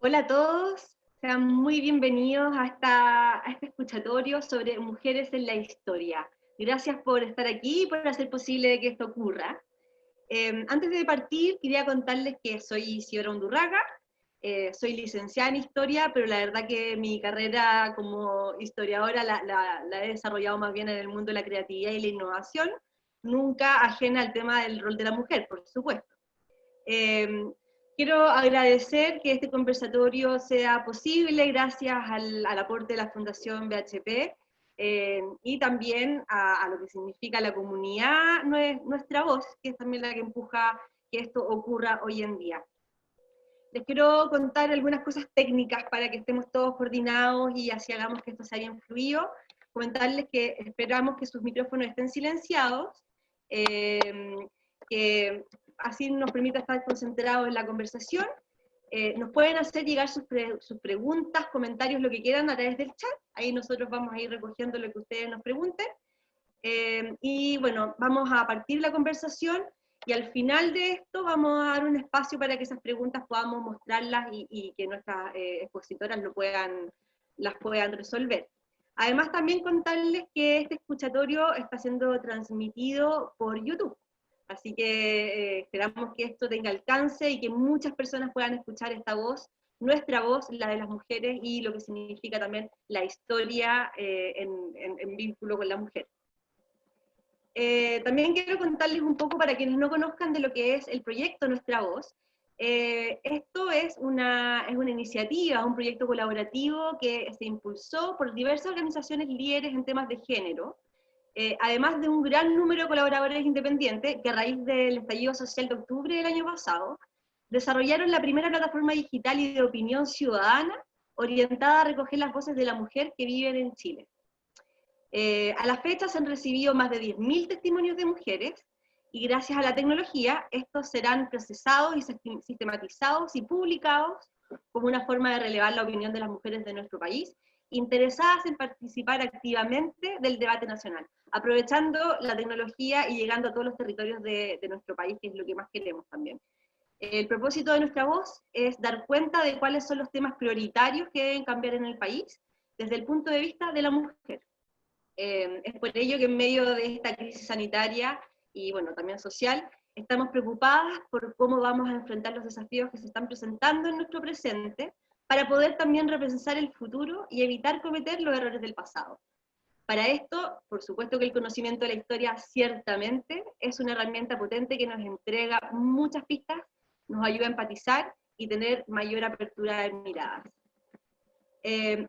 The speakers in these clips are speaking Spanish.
Hola a todos, sean muy bienvenidos a este escuchatorio sobre mujeres en la historia. Gracias por estar aquí y por hacer posible que esto ocurra. Antes de partir, quería contarles que soy Isidora Undurraga, soy licenciada en Historia, pero la verdad que mi carrera como historiadora la he desarrollado más bien en el mundo de la creatividad y la innovación, nunca ajena al tema del rol de la mujer, por supuesto. Quiero agradecer que este conversatorio sea posible gracias al aporte de la Fundación BHP y también a lo que significa la comunidad, nuestra voz, que es también la que empuja que esto ocurra hoy en día. Les quiero contar algunas cosas técnicas para que estemos todos coordinados y así hagamos que esto se haya fluido. Comentarles que esperamos que sus micrófonos estén silenciados, que así nos permita estar concentrados en la conversación. Nos pueden hacer llegar sus preguntas, comentarios, lo que quieran a través del chat. Ahí nosotros vamos a ir recogiendo lo que ustedes nos pregunten. Y bueno, vamos a partir la conversación y al final de esto vamos a dar un espacio para que esas preguntas podamos mostrarlas y que nuestras expositoras las puedan resolver. Además también contarles que este escuchatorio está siendo transmitido por YouTube. Así que esperamos que esto tenga alcance y que muchas personas puedan escuchar esta voz, nuestra voz, la de las mujeres, y lo que significa también la historia en vínculo con la mujer. También quiero contarles un poco para quienes no conozcan de lo que es el proyecto Nuestra Voz. Esto es una iniciativa, un proyecto colaborativo que se impulsó por diversas organizaciones líderes en temas de género, además de un gran número de colaboradores independientes que a raíz del estallido social de octubre del año pasado, desarrollaron la primera plataforma digital y de opinión ciudadana orientada a recoger las voces de la mujer que viven en Chile. A la fecha se han recibido más de 10.000 testimonios de mujeres y gracias a la tecnología estos serán procesados y sistematizados y publicados como una forma de relevar la opinión de las mujeres de nuestro país interesadas en participar activamente del debate nacional, aprovechando la tecnología y llegando a todos los territorios de nuestro país, que es lo que más queremos también. El propósito de Nuestra Voz es dar cuenta de cuáles son los temas prioritarios que deben cambiar en el país desde el punto de vista de la mujer. Es por ello que en medio de esta crisis sanitaria y bueno, también social, estamos preocupadas por cómo vamos a enfrentar los desafíos que se están presentando en nuestro presente para poder también repensar el futuro y evitar cometer los errores del pasado. Para esto, por supuesto que el conocimiento de la historia ciertamente es una herramienta potente que nos entrega muchas pistas, nos ayuda a empatizar y tener mayor apertura de miradas.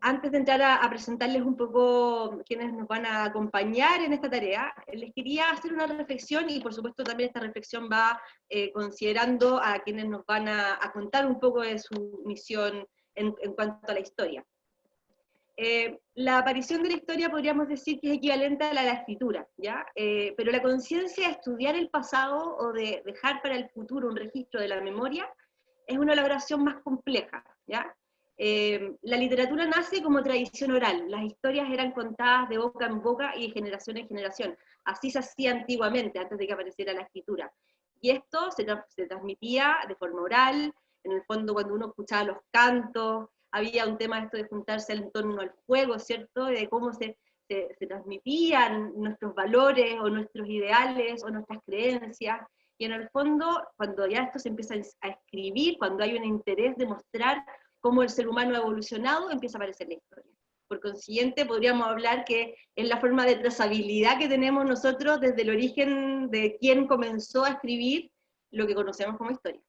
Antes de entrar a presentarles un poco quiénes nos van a acompañar en esta tarea, les quería hacer una reflexión y por supuesto también esta reflexión va considerando a quienes nos van a contar un poco de su misión en cuanto a la historia. La aparición de la historia podríamos decir que es equivalente a la escritura, ¿ya? Pero la conciencia de estudiar el pasado o de dejar para el futuro un registro de la memoria es una elaboración más compleja, ¿ya? La literatura nace como tradición oral, las historias eran contadas de boca en boca y de generación en generación, así se hacía antiguamente, antes de que apareciera la escritura. Y esto se transmitía de forma oral, en el fondo cuando uno escuchaba los cantos, había un tema de esto de juntarse en torno al fuego, ¿cierto? De cómo se transmitían nuestros valores o nuestros ideales o nuestras creencias. Y en el fondo, cuando ya esto se empieza a escribir, cuando hay un interés de mostrar cómo el ser humano ha evolucionado, empieza a aparecer la historia. Por consiguiente, podríamos hablar que es la forma de trazabilidad que tenemos nosotros desde el origen de quién comenzó a escribir lo que conocemos como historia.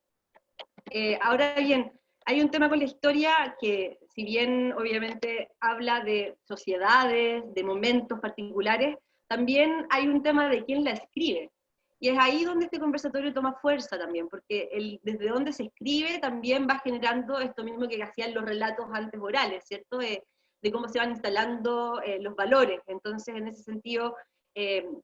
Ahora bien, hay un tema con la historia que, si bien obviamente habla de sociedades, de momentos particulares, también hay un tema de quién la escribe. Y es ahí donde este conversatorio toma fuerza también, porque desde donde se escribe también va generando esto mismo que hacían los relatos antes orales, ¿cierto? De cómo se van instalando los valores. Entonces, en ese sentido,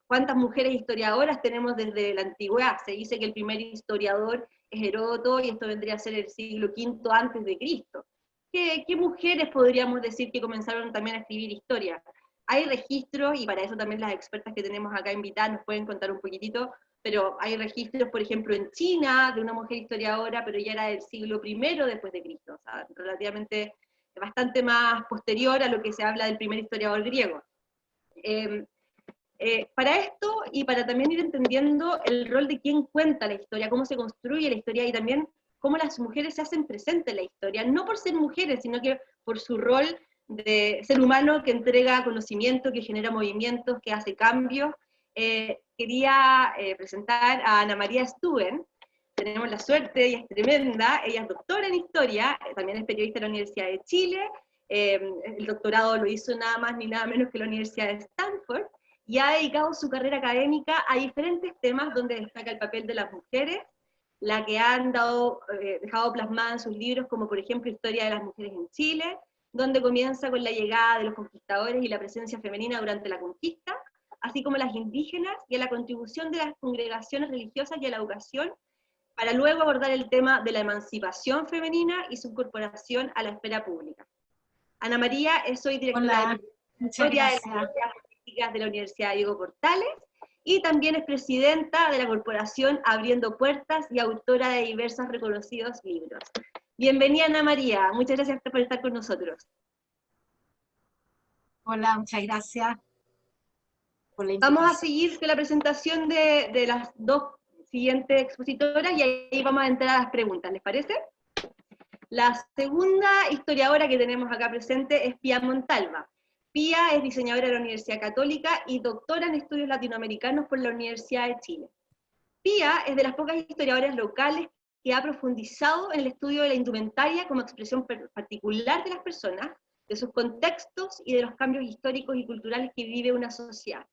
¿cuántas mujeres historiadoras tenemos desde la antigüedad? Se dice que el primer historiador es Heródoto, y esto vendría a ser el siglo V antes de Cristo. ¿Qué mujeres podríamos decir que comenzaron también a escribir historia? Hay registros, y para eso también las expertas que tenemos acá invitadas nos pueden contar un poquitito, pero hay registros, por ejemplo, en China, de una mujer historiadora, pero ya era del siglo I después de Cristo, o sea, relativamente bastante más posterior a lo que se habla del primer historiador griego. Para esto, y para también ir entendiendo el rol de quién cuenta la historia, cómo se construye la historia, y también cómo las mujeres se hacen presentes en la historia, no por ser mujeres, sino que por su rol de ser humano que entrega conocimiento, que genera movimientos, que hace cambios. Quería presentar a Ana María Stuen. Tenemos la suerte, ella es tremenda, ella es doctora en historia, también es periodista de la Universidad de Chile, el doctorado lo hizo nada más ni nada menos que la Universidad de Stanford, y ha dedicado su carrera académica a diferentes temas donde destaca el papel de las mujeres, la que han dejado plasmada en sus libros, como por ejemplo Historia de las mujeres en Chile, donde comienza con la llegada de los conquistadores y la presencia femenina durante la conquista, así como las indígenas y a la contribución de las congregaciones religiosas y a la educación, para luego abordar el tema de la emancipación femenina y su incorporación a la esfera pública. Ana María es hoy directora de Historia de las Ciencias Políticas de la Universidad Diego Portales, y también es presidenta de la corporación Abriendo Puertas y autora de diversos reconocidos libros. Bienvenida, Ana María, muchas gracias por estar con nosotros. Hola, muchas gracias por la invitación. Vamos a seguir con la presentación de las dos siguientes expositoras y ahí vamos a entrar a las preguntas, ¿les parece? La segunda historiadora que tenemos acá presente es Pía Montalva. Pía es diseñadora de la Universidad Católica y doctora en estudios latinoamericanos por la Universidad de Chile. Pía es de las pocas historiadoras locales que ha profundizado en el estudio de la indumentaria como expresión particular de las personas, de sus contextos y de los cambios históricos y culturales que vive una sociedad.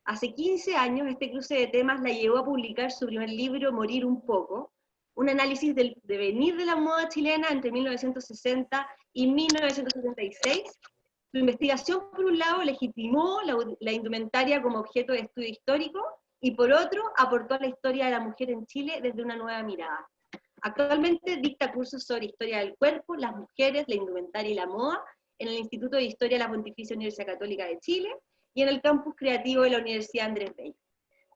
Hace 15 años este cruce de temas la llevó a publicar su primer libro, Morir un poco, un análisis del devenir de la moda chilena entre 1960 y 1976. Su investigación, por un lado, legitimó la indumentaria como objeto de estudio histórico, y por otro, aportó a la historia de la mujer en Chile desde una nueva mirada. Actualmente dicta cursos sobre historia del cuerpo, las mujeres, la indumentaria y la moda en el Instituto de Historia de la Pontificia Universidad Católica de Chile y en el campus creativo de la Universidad Andrés Bello.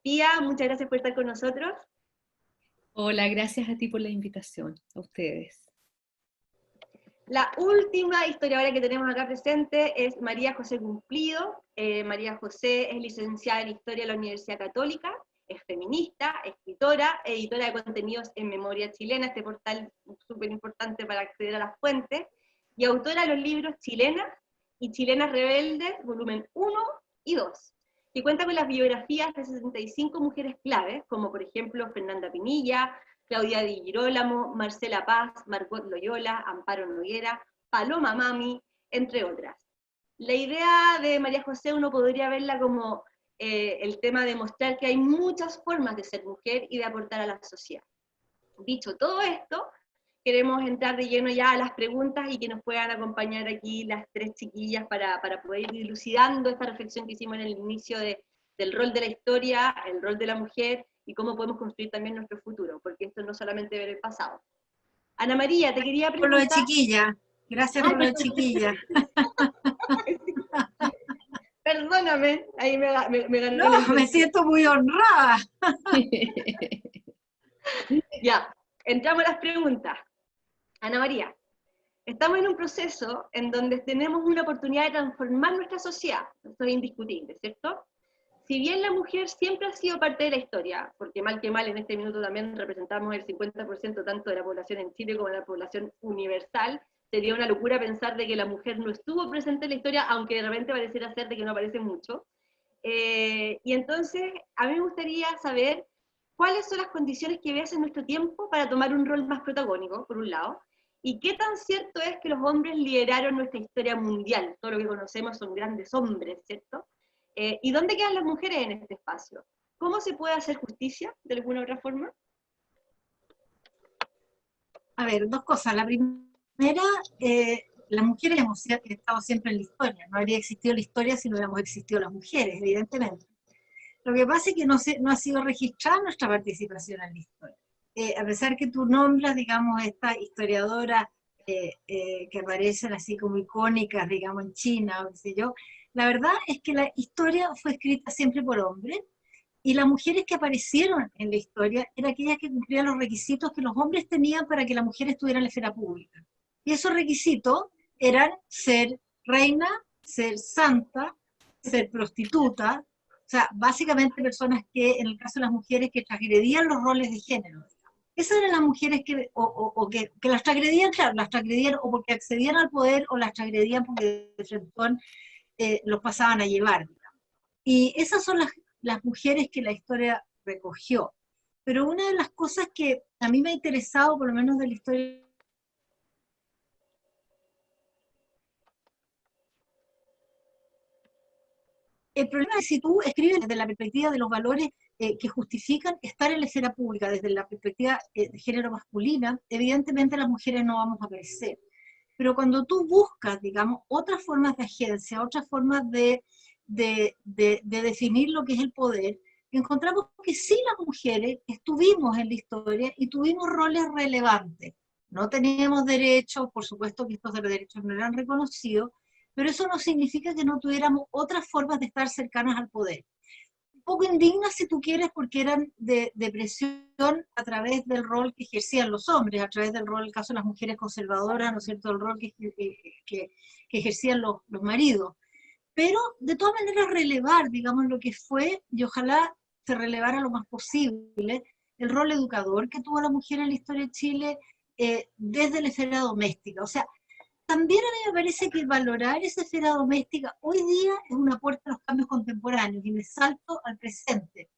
Pía, muchas gracias por estar con nosotros. Hola, gracias a ti por la invitación, a ustedes. La última historiadora que tenemos acá presente es María José Cumplido. María José es licenciada en Historia de la Universidad Católica, es feminista, escritora, editora de contenidos en Memoria Chilena, este portal súper importante para acceder a las fuentes, y autora de los libros Chilenas y Chilenas Rebeldes, volumen 1 y 2, que cuenta con las biografías de 65 mujeres claves, como por ejemplo Fernanda Pinilla, Claudia Di Girolamo, Marcela Paz, Margot Loyola, Amparo Noguera, Paloma Mami, entre otras. La idea de María José uno podría verla como el tema de mostrar que hay muchas formas de ser mujer y de aportar a la sociedad. Dicho todo esto, queremos entrar de lleno ya a las preguntas y que nos puedan acompañar aquí las tres chiquillas para poder ir dilucidando esta reflexión que hicimos en el inicio del rol de la historia, el rol de la mujer, y cómo podemos construir también nuestro futuro, porque esto no es solamente ver el pasado. Ana María, te quería preguntar... Por lo de chiquilla, gracias por lo de chiquilla. Perdóname, ahí me ganó. No, me siento muy honrada. Ya, entramos a las preguntas. Ana María, estamos en un proceso en donde tenemos una oportunidad de transformar nuestra sociedad, esto es indiscutible, ¿cierto? Si bien la mujer siempre ha sido parte de la historia, porque mal que mal en este minuto también representamos el 50% tanto de la población en Chile como de la población universal, sería una locura pensar de que la mujer no estuvo presente en la historia, aunque de repente pareciera ser de que no aparece mucho. Y entonces, a mí me gustaría saber cuáles son las condiciones que veas en nuestro tiempo para tomar un rol más protagónico, por un lado, y qué tan cierto es que los hombres lideraron nuestra historia mundial. Todo lo que conocemos son grandes hombres, ¿cierto? ¿Y dónde quedan las mujeres en este espacio? ¿Cómo se puede hacer justicia de alguna otra forma? A ver, dos cosas. La primera, las mujeres hemos estado siempre en la historia. No habría existido la historia si no hubiéramos existido las mujeres, evidentemente. Lo que pasa es que no ha sido registrada nuestra participación en la historia. A pesar que tú nombras, digamos, esta historiadora que aparecen así como icónicas, digamos, en China, o qué sé yo, la verdad es que la historia fue escrita siempre por hombres, y las mujeres que aparecieron en la historia eran aquellas que cumplían los requisitos que los hombres tenían para que la mujer estuviera en la esfera pública. Y esos requisitos eran ser reina, ser santa, ser prostituta, o sea, básicamente personas que, en el caso de las mujeres, que transgredían los roles de género. Esas eran las mujeres que las transgredían, claro, las transgredían o porque accedían al poder o las transgredían porque de frente los pasaban a llevar. Y esas son las mujeres que la historia recogió. Pero una de las cosas que a mí me ha interesado, por lo menos de la historia, el problema es si tú escribes desde la perspectiva de los valores que justifican estar en la esfera pública, desde la perspectiva de género masculina, evidentemente las mujeres no vamos a aparecer. Pero cuando tú buscas, digamos, otras formas de agencia, otras formas de definir lo que es el poder, encontramos que sí las mujeres estuvimos en la historia y tuvimos roles relevantes. No teníamos derechos, por supuesto que estos derechos no eran reconocidos, pero eso no significa que no tuviéramos otras formas de estar cercanas al poder. Un poco indignas si tú quieres, porque eran de presión a través del rol que ejercían los hombres, a través del rol, en el caso de las mujeres conservadoras, ¿no es cierto?, el rol que ejercían los maridos. Pero de todas maneras relevar, digamos, lo que fue, y ojalá se relevara lo más posible, el rol educador que tuvo la mujer en la historia de Chile desde la esfera doméstica. O sea, también a mí me parece que valorar esa esfera doméstica hoy día es una puerta a los cambios contemporáneos, y me salto al presente.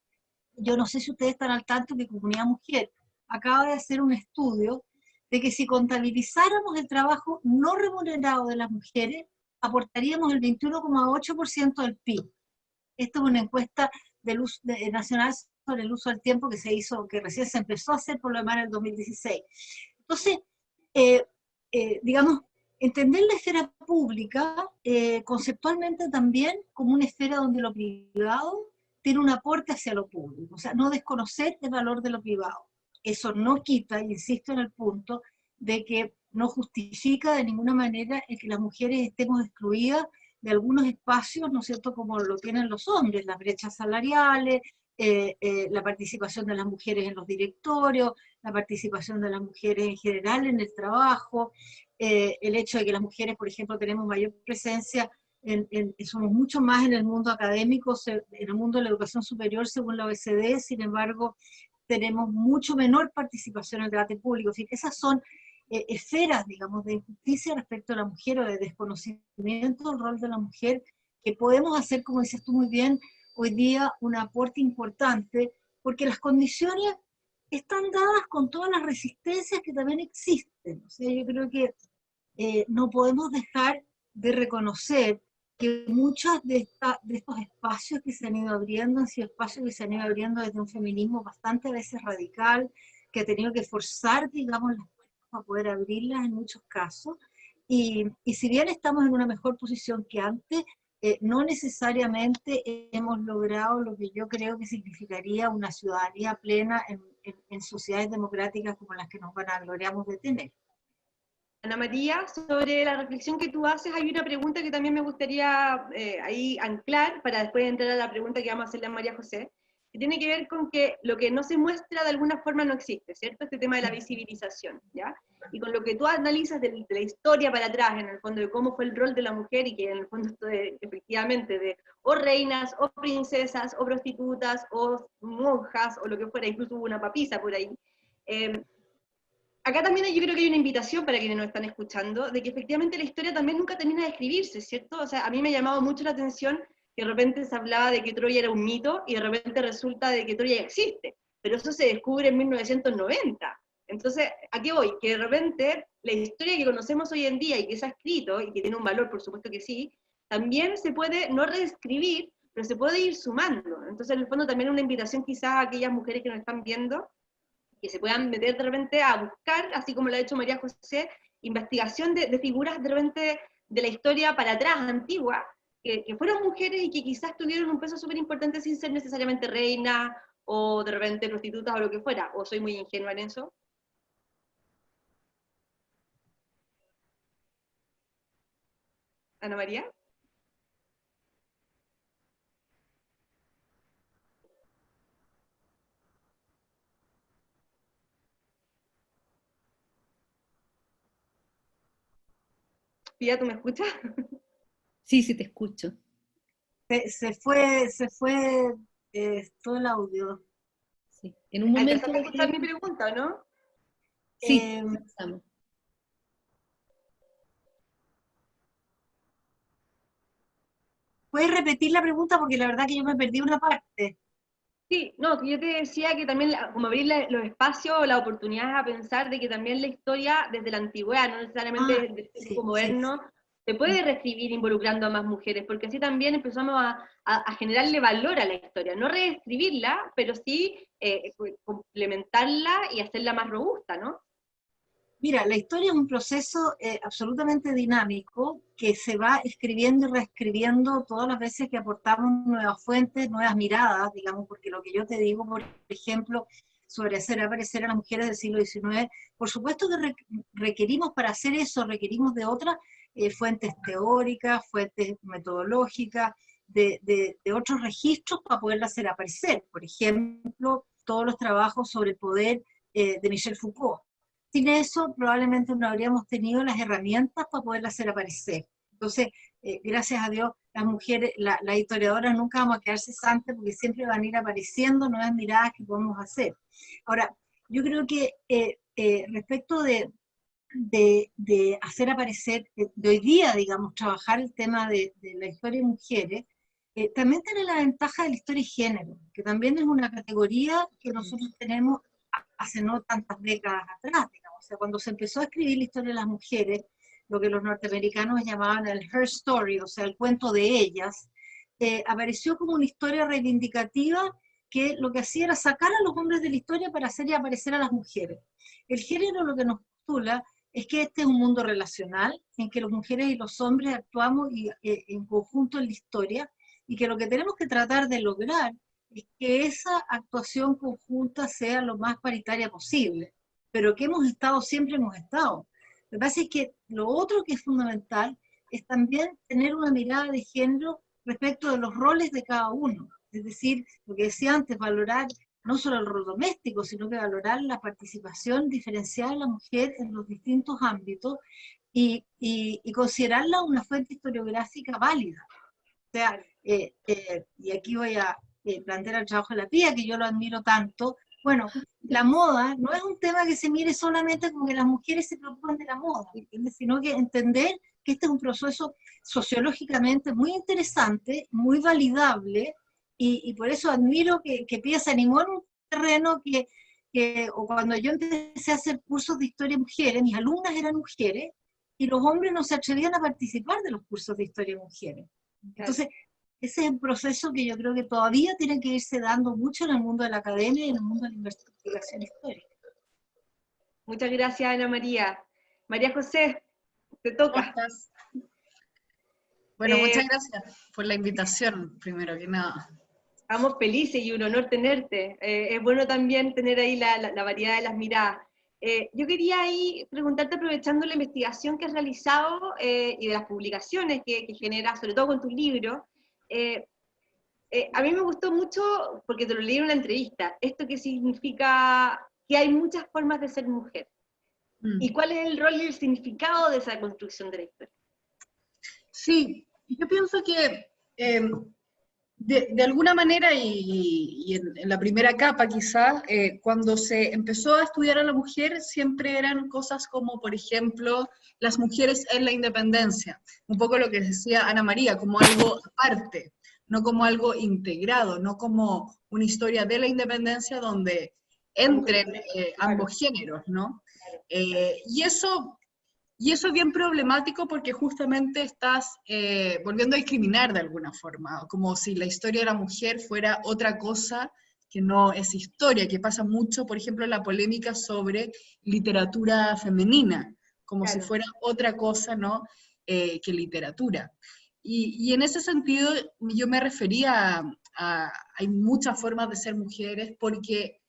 Yo no sé si ustedes están al tanto que Comunidad Mujer acaba de hacer un estudio de que si contabilizáramos el trabajo no remunerado de las mujeres, aportaríamos el 21,8% del PIB. Esta es una encuesta nacional sobre el uso del tiempo que se hizo, que recién se empezó a hacer por lo demás en el 2016. Entonces, digamos, entender la esfera pública conceptualmente también como una esfera donde lo privado tiene un aporte hacia lo público, o sea, no desconocer el valor de lo privado. Eso no quita, insisto en el punto, de que no justifica de ninguna manera el que las mujeres estemos excluidas de algunos espacios, ¿no es cierto?, como lo tienen los hombres, las brechas salariales, la participación de las mujeres en los directorios, la participación de las mujeres en general en el trabajo, el hecho de que las mujeres, por ejemplo, tenemos mayor presencia, somos mucho más en el mundo académico, en el mundo de la educación superior según la OECD, sin embargo, tenemos mucho menor participación en el debate público. En fin, esas son esferas, digamos, de injusticia respecto a la mujer o de desconocimiento del rol de la mujer, que podemos hacer, como dices tú muy bien, hoy día un aporte importante, porque las condiciones están dadas con todas las resistencias que también existen. O sea, yo creo que no podemos dejar de reconocer que muchos de estos espacios que se han ido abriendo han sido espacios que se han ido abriendo desde un feminismo bastante a veces radical, que ha tenido que forzar, digamos, las puertas para poder abrirlas en muchos casos. Y si bien estamos en una mejor posición que antes, no necesariamente hemos logrado lo que yo creo que significaría una ciudadanía plena en sociedades democráticas como las que nos vanagloriamos de tener. Ana María, sobre la reflexión que tú haces, hay una pregunta que también me gustaría ahí anclar para después entrar a la pregunta que vamos a hacerle a María José, que tiene que ver con que lo que no se muestra de alguna forma no existe, ¿cierto? Este tema de la visibilización, ¿ya? Y con lo que tú analizas de la historia para atrás, en el fondo, de cómo fue el rol de la mujer, y que en el fondo esto efectivamente de o reinas, o princesas, o prostitutas, o monjas, o lo que fuera, incluso hubo una papisa por ahí. Acá también yo creo que hay una invitación para quienes nos están escuchando, de que efectivamente la historia también nunca termina de escribirse, ¿cierto? O sea, a mí me ha llamado mucho la atención que de repente se hablaba de que Troya era un mito, y de repente resulta de que Troya existe, pero eso se descubre en 1990. Entonces, ¿a qué voy? Que de repente la historia que conocemos hoy en día y que se ha escrito, y que tiene un valor, por supuesto que sí, también se puede no reescribir, pero se puede ir sumando. Entonces, en el fondo también una invitación quizás a aquellas mujeres que nos están viendo, que se puedan meter de repente a buscar, así como lo ha hecho María José, investigación de figuras de repente de la historia para atrás, antigua, que fueron mujeres y que quizás tuvieron un peso súper importante sin ser necesariamente reina o de repente prostitutas o lo que fuera, o soy muy ingenua en eso. Ana María. Pía, ¿tú me escuchas? Sí, sí, te escucho. Se fue todo el audio. Sí. En un momento... ¿Alcanzaste a escuchar mi pregunta, o no? Sí, Eh, empezamos. ¿Puedes repetir la pregunta? Porque la verdad que yo me perdí una parte. Sí, no, que yo te decía que también como abrir los espacios o las oportunidades a pensar de que también la historia desde la antigüedad, no necesariamente Ah, desde el tiempo sí, sí, sí. moderno, se puede reescribir involucrando a más mujeres, porque así también empezamos a generarle valor a la historia, no reescribirla, pero sí complementarla y hacerla más robusta, ¿no? Mira, la historia es un proceso absolutamente dinámico que se va escribiendo y reescribiendo todas las veces que aportamos nuevas fuentes, nuevas miradas, digamos, porque lo que yo te digo, por ejemplo, sobre hacer aparecer a las mujeres del siglo XIX, por supuesto que requerimos para hacer eso, requerimos de otras fuentes teóricas, fuentes metodológicas, de otros registros para poderlas hacer aparecer. Por ejemplo, todos los trabajos sobre el poder de Michel Foucault. Sin eso, probablemente no habríamos tenido las herramientas para poderla hacer aparecer. Entonces, gracias a Dios, las mujeres, las historiadoras nunca vamos a quedar cesantes porque siempre van a ir apareciendo nuevas miradas que podemos hacer. Ahora, yo creo que respecto de hacer aparecer, de hoy día, digamos, trabajar el tema de la historia de mujeres, también tiene la ventaja de la historia y género, que también es una categoría que nosotros tenemos hace no tantas décadas atrás, digamos. O sea, cuando se empezó a escribir la historia de las mujeres, lo que los norteamericanos llamaban el her story, o sea, el cuento de ellas, apareció como una historia reivindicativa que lo que hacía era sacar a los hombres de la historia para hacer y aparecer a las mujeres. El género lo que nos postula es que este es un mundo relacional, en que las mujeres y los hombres actuamos en conjunto en la historia, y que lo que tenemos que tratar de lograr es que esa actuación conjunta sea lo más paritaria posible, pero que siempre hemos estado. Lo que pasa es que lo otro que es fundamental es también tener una mirada de género respecto de los roles de cada uno. Es decir, lo que decía antes, valorar no solo el rol doméstico, sino que valorar la participación diferenciada de la mujer en los distintos ámbitos y considerarla una fuente historiográfica válida. O sea, y aquí voy a plantear el trabajo de la Pía, que yo lo admiro tanto. Bueno, la moda no es un tema que se mire solamente como que las mujeres se preocupan de la moda, ¿entiendes? Sino que entender que este es un proceso sociológicamente muy interesante, muy validable, y por eso admiro que Pía se animó en un terreno o cuando yo empecé a hacer cursos de historia de mujeres, mis alumnas eran mujeres, y los hombres no se atrevían a participar de los cursos de historia de mujeres. Entonces, ese es un proceso que yo creo que todavía tiene que irse dando mucho en el mundo de la academia y en el mundo de la investigación histórica. Muchas gracias, Ana María. María José, te ¿Cómo toca. estás? Bueno, muchas gracias por la invitación, primero que nada. Estamos felices y un honor tenerte. Es bueno también tener ahí la variedad de las miradas. Yo quería ahí preguntarte, aprovechando la investigación que has realizado y de las publicaciones que generas, sobre todo con tus libros, a mí me gustó mucho, porque te lo leí en una entrevista, esto que significa que hay muchas formas de ser mujer. ¿Y cuál es el rol y el significado de esa construcción de la historia? Sí, yo pienso que de alguna manera, y en la primera capa quizás, cuando se empezó a estudiar a la mujer, siempre eran cosas como, por ejemplo, las mujeres en la independencia, un poco lo que decía Ana María, como algo aparte, no como algo integrado, no como una historia de la independencia donde entren ambos géneros, ¿no? Y eso es bien problemático porque justamente estás volviendo a discriminar de alguna forma, como si la historia de la mujer fuera otra cosa que no es historia, que pasa mucho, por ejemplo, en la polémica sobre literatura femenina, como si fuera otra cosa, ¿no? Que literatura. Y en ese sentido yo me refería hay muchas formas de ser mujeres porque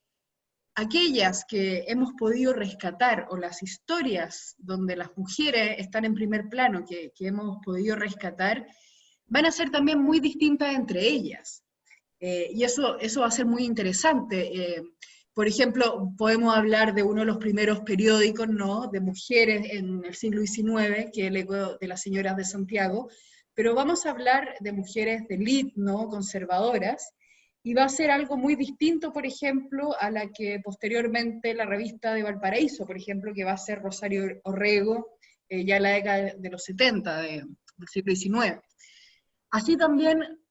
aquellas que hemos podido rescatar, o las historias donde las mujeres están en primer plano, que hemos podido rescatar, van a ser también muy distintas entre ellas. Y eso va a ser muy interesante, por ejemplo, podemos hablar de uno de los primeros periódicos, ¿no?, de mujeres en el siglo XIX, que es el Eco de las Señoras de Santiago, pero vamos a hablar de mujeres de élite, ¿no?, conservadoras, y va a ser algo muy distinto, por ejemplo, a la que posteriormente la revista de Valparaíso, por ejemplo, que va a ser Rosario Orrego, ya en la década de los 70 del siglo XIX. Así también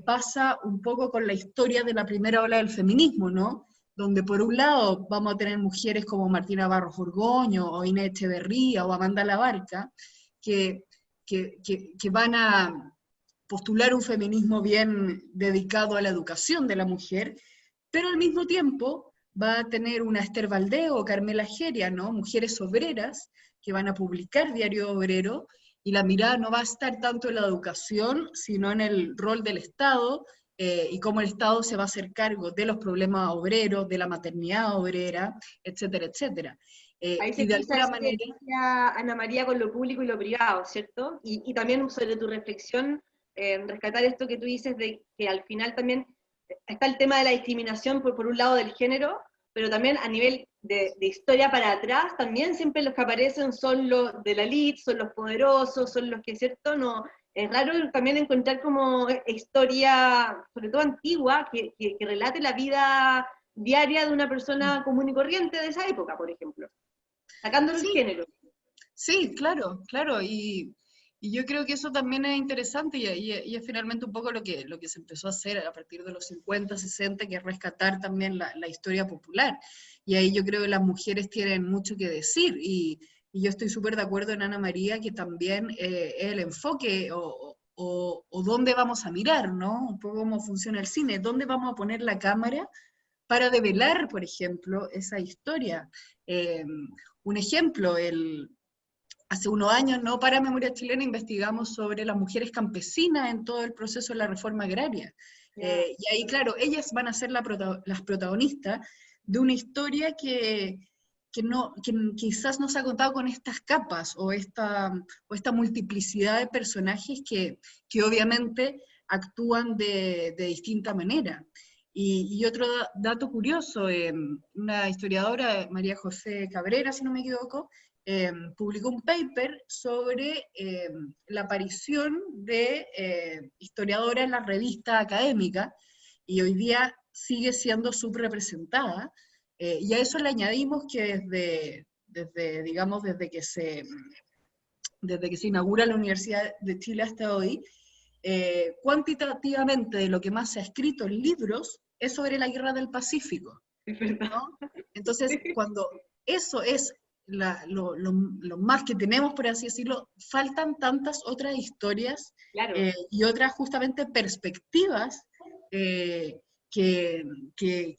pasa un poco con la historia de la primera ola del feminismo, ¿no?, donde por un lado vamos a tener mujeres como Martina Barros Borgoño, o Inés Echeverría, o Amanda Labarca, que van a postular un feminismo bien dedicado a la educación de la mujer, pero al mismo tiempo va a tener una Esther Valdés o Carmela Geria, ¿no?, mujeres obreras, que van a publicar Diario Obrero, y la mirada no va a estar tanto en la educación, sino en el rol del Estado, y cómo el Estado se va a hacer cargo de los problemas obreros, de la maternidad obrera, etcétera, etcétera. Ahí Y se de cruza alguna eso que manera... decía Ana María con lo público y lo privado, ¿cierto? Y también sobre tu reflexión, rescatar esto que tú dices de que al final también está el tema de la discriminación por un lado del género, pero también a nivel de historia para atrás, también siempre los que aparecen son los de la elite, son los poderosos, son los que, ¿cierto? No, es raro también encontrar como historia, sobre todo antigua, que relate la vida diaria de una persona común y corriente de esa época, por ejemplo, sacándolo el Sí, género. sí, claro, claro, y yo creo que eso también es interesante y es finalmente un poco lo que se empezó a hacer a partir de los 50, 60, que es rescatar también la historia popular. Y ahí yo creo que las mujeres tienen mucho que decir y yo estoy súper de acuerdo en Ana María que también es el enfoque o dónde vamos a mirar, ¿no? Un poco cómo funciona el cine, dónde vamos a poner la cámara para develar, por ejemplo, esa historia. Un ejemplo, hace unos años, ¿no?, para Memoria Chilena investigamos sobre las mujeres campesinas en todo el proceso de la reforma agraria. Y ahí, claro, ellas van a ser las protagonistas de una historia que quizás no se ha contado con estas capas o esta multiplicidad de personajes que obviamente actúan de distinta manera. Y otro dato curioso, una historiadora, María José Cabrera, si no me equivoco, publicó un paper sobre la aparición de historiadoras en las revistas académicas, y hoy día sigue siendo subrepresentada, y a eso le añadimos que digamos, desde que se inaugura la Universidad de Chile hasta hoy, cuantitativamente de lo que más se ha escrito en libros es sobre la Guerra del Pacífico, ¿no? Entonces, cuando eso es lo más que tenemos, por así decirlo, faltan tantas otras historias Claro. y otras justamente perspectivas que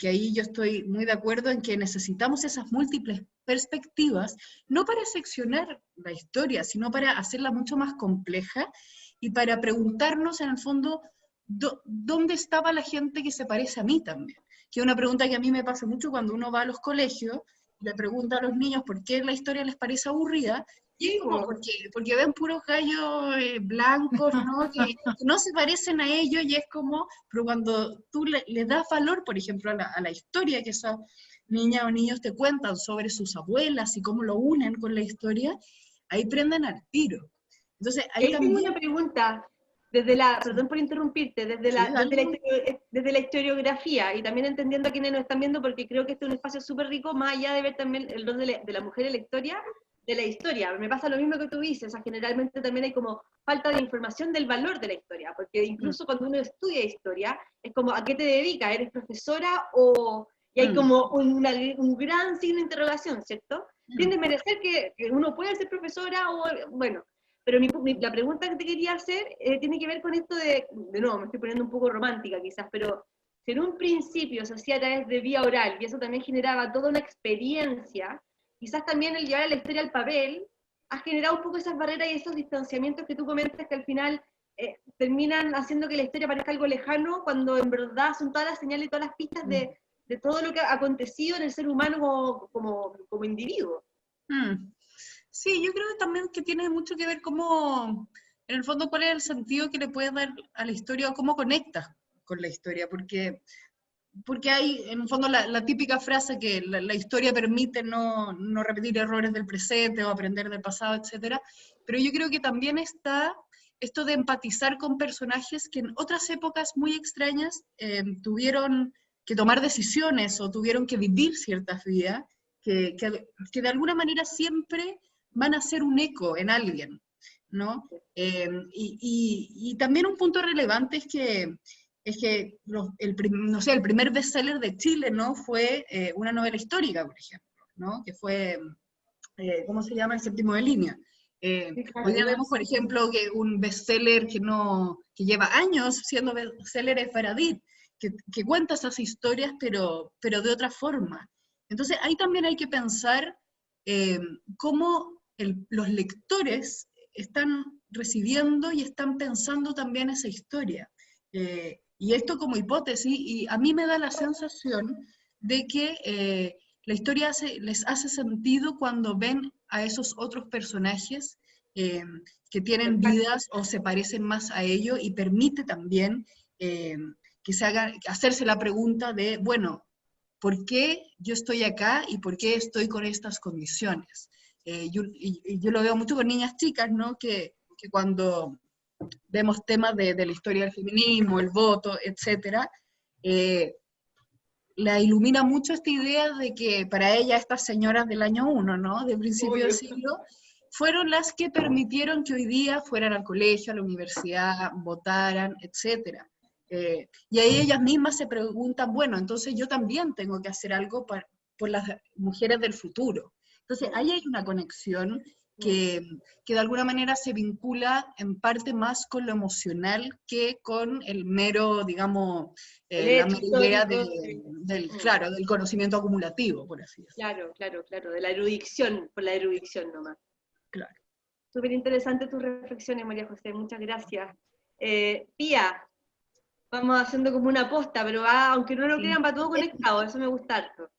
ahí yo estoy muy de acuerdo en que necesitamos esas múltiples perspectivas, no para seccionar la historia, sino para hacerla mucho más compleja y para preguntarnos en el fondo dónde estaba la gente que se parece a mí también. Que es una pregunta que a mí me pasa mucho cuando uno va a los colegios y le pregunta a los niños por qué la historia les parece aburrida, y es como porque ven puros gallos blancos, ¿no?, que no se parecen a ellos, y es como, pero cuando tú le das valor, por ejemplo, a la historia que esas niñas o niños te cuentan sobre sus abuelas y cómo lo unen con la historia, ahí prenden al tiro. Entonces, ahí Ahí tengo también... una pregunta, perdón por interrumpirte, desde la historiografía, y también entendiendo a quienes nos están viendo, porque creo que este es un espacio súper rico, más allá de ver también el rol de la mujer en la historia, de la historia. Me pasa lo mismo que tú dices, o sea, generalmente también hay como falta de información del valor de la historia, porque incluso cuando uno estudia historia, es como, ¿a qué te dedicas? ¿Eres profesora? Y hay como un gran signo de interrogación, ¿cierto? Sin desmerecer que uno puede ser profesora o, bueno, pero la pregunta que te quería hacer tiene que ver con esto de nuevo, me estoy poniendo un poco romántica quizás, pero si en un principio se hacía a través de vía oral y eso también generaba toda una experiencia, quizás también el llevar la historia al papel ha generado un poco esas barreras y esos distanciamientos que tú comentas que al final terminan haciendo que la historia parezca algo lejano cuando en verdad son todas las señales y todas las pistas de todo lo que ha acontecido en el ser humano como individuo. Sí, yo creo también que tiene mucho que ver cómo, en el fondo, cuál es el sentido que le puedes dar a la historia o cómo conectas con la historia, porque porque hay, en el fondo, la típica frase que la historia permite no repetir errores del presente o aprender del pasado, etc. Pero yo creo que también está esto de empatizar con personajes que en otras épocas muy extrañas tuvieron que tomar decisiones o tuvieron que vivir ciertas vidas, que de alguna manera siempre van a ser un eco en alguien, ¿no? Y también un punto relevante es que no sé, el primer bestseller de Chile, ¿no? Fue una novela histórica, por ejemplo, ¿no? Que fue, ¿cómo se llama? El séptimo de línea. Hoy día vemos, por ejemplo, que un bestseller que lleva años siendo bestseller es Baradit, que cuenta esas historias, pero de otra forma. Entonces, ahí también hay que pensar cómo los lectores están recibiendo y están pensando también esa historia. Y esto como hipótesis, y a mí me da la sensación de que la historia les hace sentido cuando ven a esos otros personajes que tienen vidas o se parecen más a ellos, y permite también que hacerse la pregunta de, bueno, ¿por qué yo estoy acá y por qué estoy con estas condiciones? Yo lo veo mucho con niñas chicas, ¿no? Que cuando vemos temas de la historia del feminismo, el voto, etc., la ilumina mucho esta idea de que para ella estas señoras del año 1, ¿no? De principio del siglo, fueron las que permitieron que hoy día fueran al colegio, a la universidad, votaran, etc. Y ahí ellas mismas se preguntan, bueno, entonces yo también tengo que hacer algo por las mujeres del futuro. Entonces ahí hay una conexión que de alguna manera se vincula en parte más con lo emocional que con el mero, digamos, la mera idea claro, del conocimiento acumulativo, por así decirlo. Claro, de la erudición, por la erudición nomás. Claro. Súper interesante tus reflexiones, María José, muchas gracias. Pía, vamos haciendo como una posta, pero aunque no lo crean, va todo conectado, eso me gusta harto.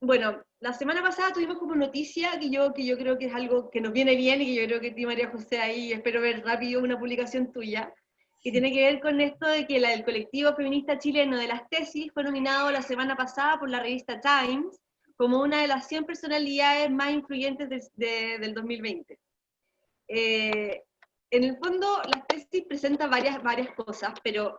Bueno, la semana pasada tuvimos como noticia que yo creo que es algo que nos viene bien y que yo creo que ti, María José, ahí espero ver rápido una publicación tuya, que tiene que ver con esto de que el colectivo feminista chileno de las tesis fue nominado la semana pasada por la revista Times como una de las 100 personalidades más influyentes del 2020. En el fondo, las tesis presentan varias cosas, pero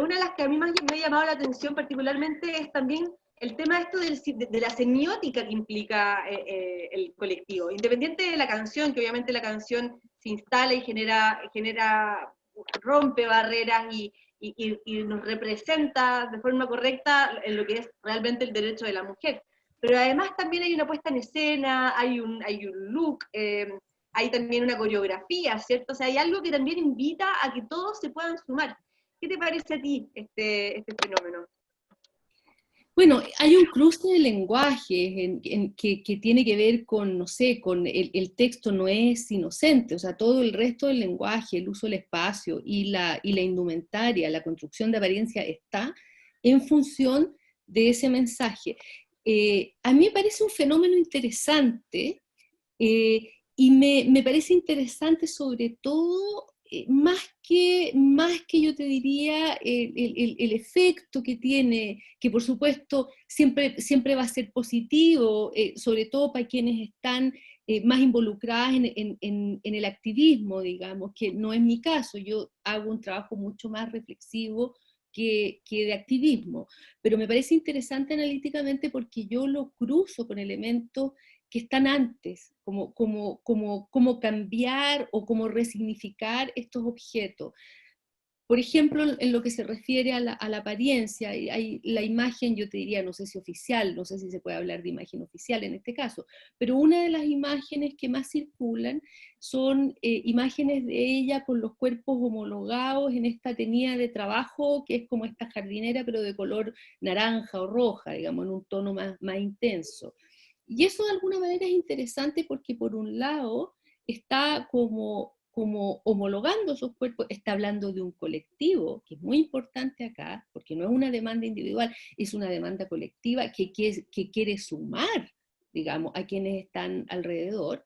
una de las que a mí más me ha llamado la atención particularmente es también el tema de la semiótica que implica el colectivo. Independiente de la canción, que obviamente la canción se instala y rompe barreras y nos representa de forma correcta en lo que es realmente el derecho de la mujer. Pero además también hay una puesta en escena, hay un look, hay también una coreografía, ¿cierto? O sea, hay algo que también invita a que todos se puedan sumar. ¿Qué te parece a ti este fenómeno? Bueno, hay un cruce de lenguajes que tiene que ver con, no sé, con el texto no es inocente, o sea, todo el resto del lenguaje, el uso del espacio y la indumentaria, la construcción de apariencia está en función de ese mensaje. A mí me parece un fenómeno interesante y me parece interesante sobre todo más que yo te diría el efecto que tiene, que por supuesto siempre va a ser positivo, sobre todo para quienes están más involucradas en el activismo, digamos, que no es mi caso. Yo hago un trabajo mucho más reflexivo que de activismo, pero me parece interesante analíticamente porque yo lo cruzo con elementos que están antes, como cambiar o como resignificar estos objetos. Por ejemplo, en lo que se refiere a la apariencia, hay la imagen, yo te diría, no sé si oficial, no sé si se puede hablar de imagen oficial en este caso, pero una de las imágenes que más circulan son imágenes de ella con los cuerpos homologados en esta tenida de trabajo, que es como esta jardinera, pero de color naranja o roja, digamos, en un tono más intenso. Y eso de alguna manera es interesante porque por un lado está como homologando esos cuerpos, está hablando de un colectivo, que es muy importante acá, porque no es una demanda individual, es una demanda colectiva que quiere sumar, digamos, a quienes están alrededor.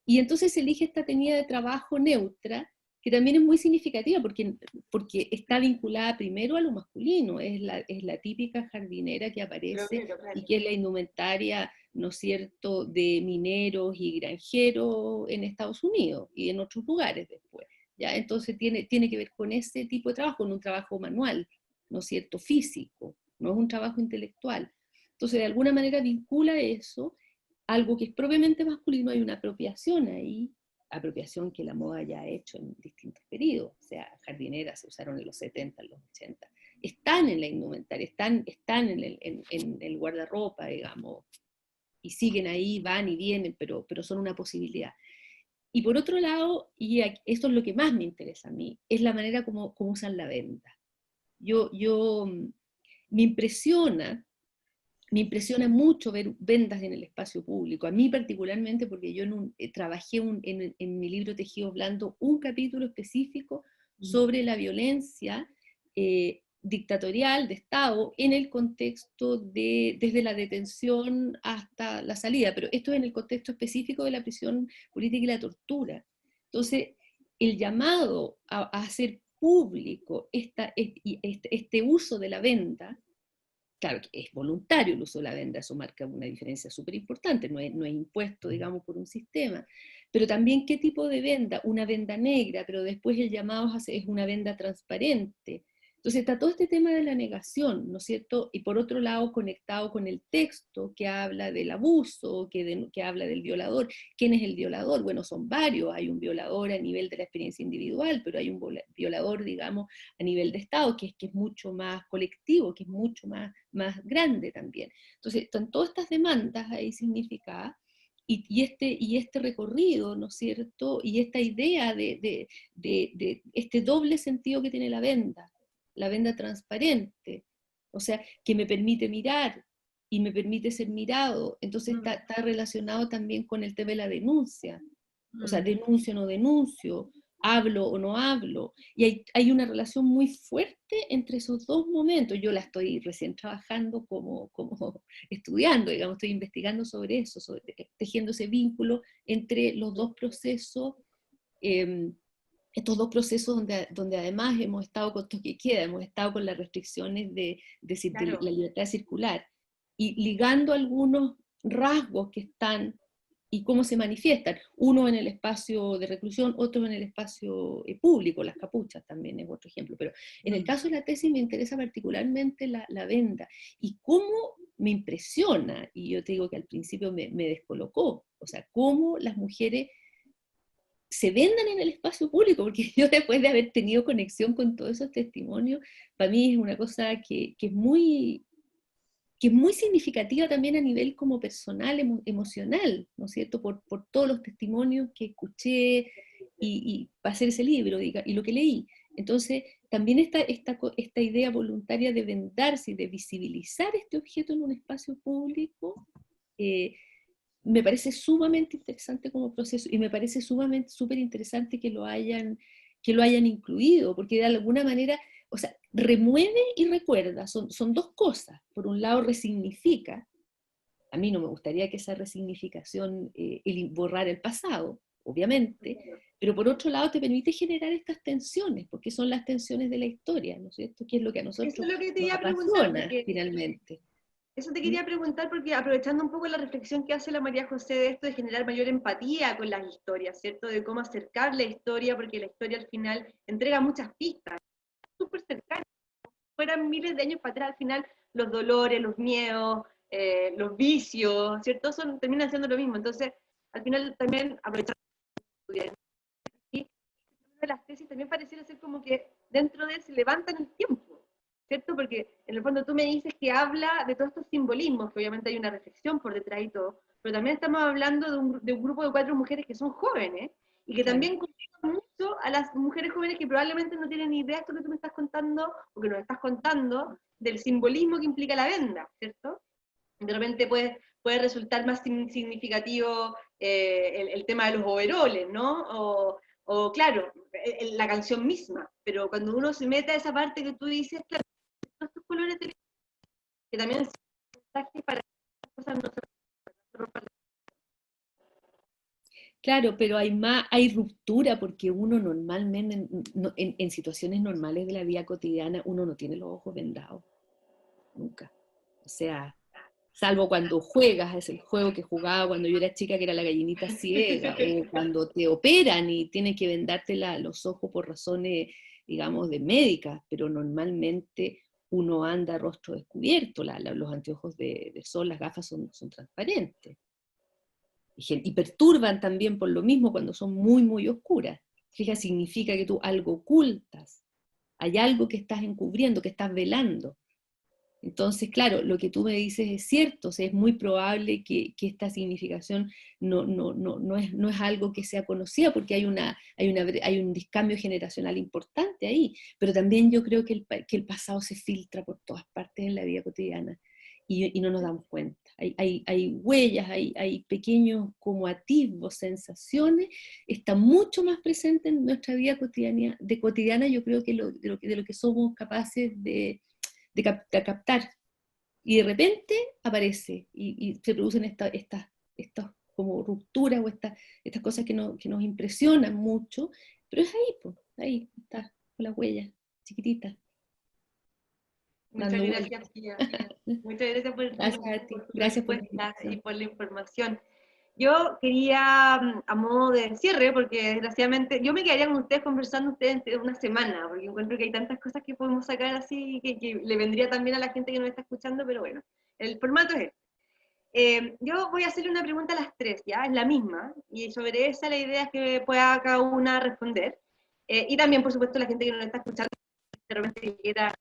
Y entonces elige esta tenida de trabajo neutra, que también es muy significativa, porque está vinculada primero a lo masculino, es la típica jardinera que aparece, Claro. y que es la indumentaria, ¿no es cierto?, de mineros y granjeros en Estados Unidos, y en otros lugares después, ¿ya? Entonces tiene que ver con ese tipo de trabajo, con un trabajo manual, ¿no es cierto?, físico, no es un trabajo intelectual. Entonces, de alguna manera vincula eso, algo que es propiamente masculino, hay una apropiación ahí, apropiación que la moda ya ha hecho en distintos periodos, o sea, jardineras se usaron en los 70, en los 80, están en la indumentaria, están en el guardarropa, digamos, y siguen ahí, van y vienen, pero son una posibilidad. Y por otro lado, y esto es lo que más me interesa a mí, es la manera como usan la venda. Me impresiona mucho ver vendas en el espacio público, a mí particularmente porque yo trabajé en mi libro Tejidos Blandos un capítulo específico sobre la violencia dictatorial de Estado en el contexto desde la detención hasta la salida, pero esto es en el contexto específico de la prisión política y la tortura. Entonces, el llamado a hacer público este uso de la venda, claro que es voluntario el uso de la venda, eso marca una diferencia súper importante, no es impuesto, digamos, por un sistema, pero también qué tipo de venda, una venda negra, pero después el llamado es una venda transparente. Entonces está todo este tema de la negación, ¿no es cierto? Y por otro lado conectado con el texto que habla del abuso, que habla del violador. ¿Quién es el violador? Bueno, son varios, hay un violador a nivel de la experiencia individual, pero hay un violador, digamos, a nivel de Estado, que es mucho más colectivo, que es mucho más grande también. Entonces, están todas estas demandas ahí significadas, y este recorrido, ¿no es cierto? Y esta idea de este doble sentido que tiene la venda transparente, o sea, que me permite mirar y me permite ser mirado, entonces está relacionado también con el tema de la denuncia, o sea, denuncio o no denuncio, hablo o no hablo, y hay una relación muy fuerte entre esos dos momentos. Yo la estoy recién trabajando como estudiando, digamos, estoy investigando sobre eso, tejiendo ese vínculo entre los dos procesos, estos dos procesos donde además hemos estado con toque de queda, hemos estado con las restricciones de la libertad de circular, y ligando algunos rasgos que están y cómo se manifiestan, uno en el espacio de reclusión, otro en el espacio público, las capuchas también es otro ejemplo, pero en el caso de la tesis me interesa particularmente la venda, y cómo me impresiona, y yo te digo que al principio me descolocó, o sea, cómo las mujeres se vendan en el espacio público, porque yo después de haber tenido conexión con todos esos testimonios, para mí es una cosa que es muy significativa también a nivel como personal, emocional, ¿no es cierto? Por todos los testimonios que escuché y para hacer ese libro y lo que leí. Entonces, también esta idea voluntaria de vendarse y de visibilizar este objeto en un espacio público, me parece sumamente interesante como proceso, y me parece súper interesante que lo hayan incluido, porque de alguna manera, o sea, remueve y recuerda, son dos cosas. Por un lado resignifica, a mí no me gustaría que esa resignificación borrara el pasado, obviamente, pero por otro lado te permite generar estas tensiones, porque son las tensiones de la historia, ¿no es cierto? Que es lo que a nosotros Eso es lo que te nos iba a preguntar, apasiona, porque finalmente. eso te quería preguntar, porque aprovechando un poco la reflexión que hace la María José de esto de generar mayor empatía con las historias, ¿cierto? De cómo acercar la historia, porque la historia al final entrega muchas pistas, súper cercanas. Fueran miles de años para atrás, al final los dolores, los miedos, los vicios, ¿cierto? Terminan siendo lo mismo. Entonces, al final también aprovechar y de las tesis también pareciera ser como que dentro de él se levantan el tiempo, ¿cierto? Porque en el fondo tú me dices que habla de todos estos simbolismos, que obviamente hay una reflexión por detrás y todo, pero también estamos hablando de un grupo de 4 mujeres que son jóvenes y que también comunican mucho a las mujeres jóvenes que probablemente no tienen ni idea de esto que tú me estás contando o que nos estás contando del simbolismo que implica la venda, ¿cierto? De repente puede resultar más significativo el tema de los overoles, ¿no? O claro, la canción misma, pero cuando uno se mete a esa parte que tú dices, claro, todos estos colores que también son mensajes para que las cosas no se rompan. Claro, pero hay ruptura porque uno normalmente, en situaciones normales de la vida cotidiana, uno no tiene los ojos vendados, nunca. O sea, salvo cuando juegas, es el juego que jugaba cuando yo era chica, que era la gallinita ciega, o cuando te operan y tienes que vendarte los ojos por razones, digamos, de médicas, pero normalmente uno anda rostro descubierto, los anteojos de sol, las gafas son transparentes. Y perturban también por lo mismo cuando son muy, muy oscuras. Fíjate, significa que tú algo ocultas, hay algo que estás encubriendo, que estás velando. Entonces, claro, lo que tú me dices es cierto, o sea, es muy probable que esta significación no es algo que sea conocida, porque hay un discambio generacional importante ahí, pero también yo creo que el pasado se filtra por todas partes en la vida cotidiana y no nos damos cuenta. Hay huellas, hay pequeños como atisbos, sensaciones, está mucho más presente en nuestra vida cotidiana, yo creo que de lo que somos capaces de captar, y de repente aparece, y se producen estas como rupturas, o estas cosas que nos impresionan mucho, pero es ahí, pues, ahí está, con la huella, chiquitita. Muchas gracias, Pía. Muchas gracias por Gracias por respuestas y por la información. Yo quería, a modo de cierre, porque desgraciadamente, yo me quedaría con ustedes conversando una semana, porque encuentro que hay tantas cosas que podemos sacar así, que le vendría también a la gente que nos está escuchando, pero bueno, el formato es este. Yo voy a hacerle una pregunta a las tres, ¿ya? Es la misma, y sobre esa la idea es que pueda cada una responder. Y también, por supuesto, la gente que nos está escuchando, de repente quiera...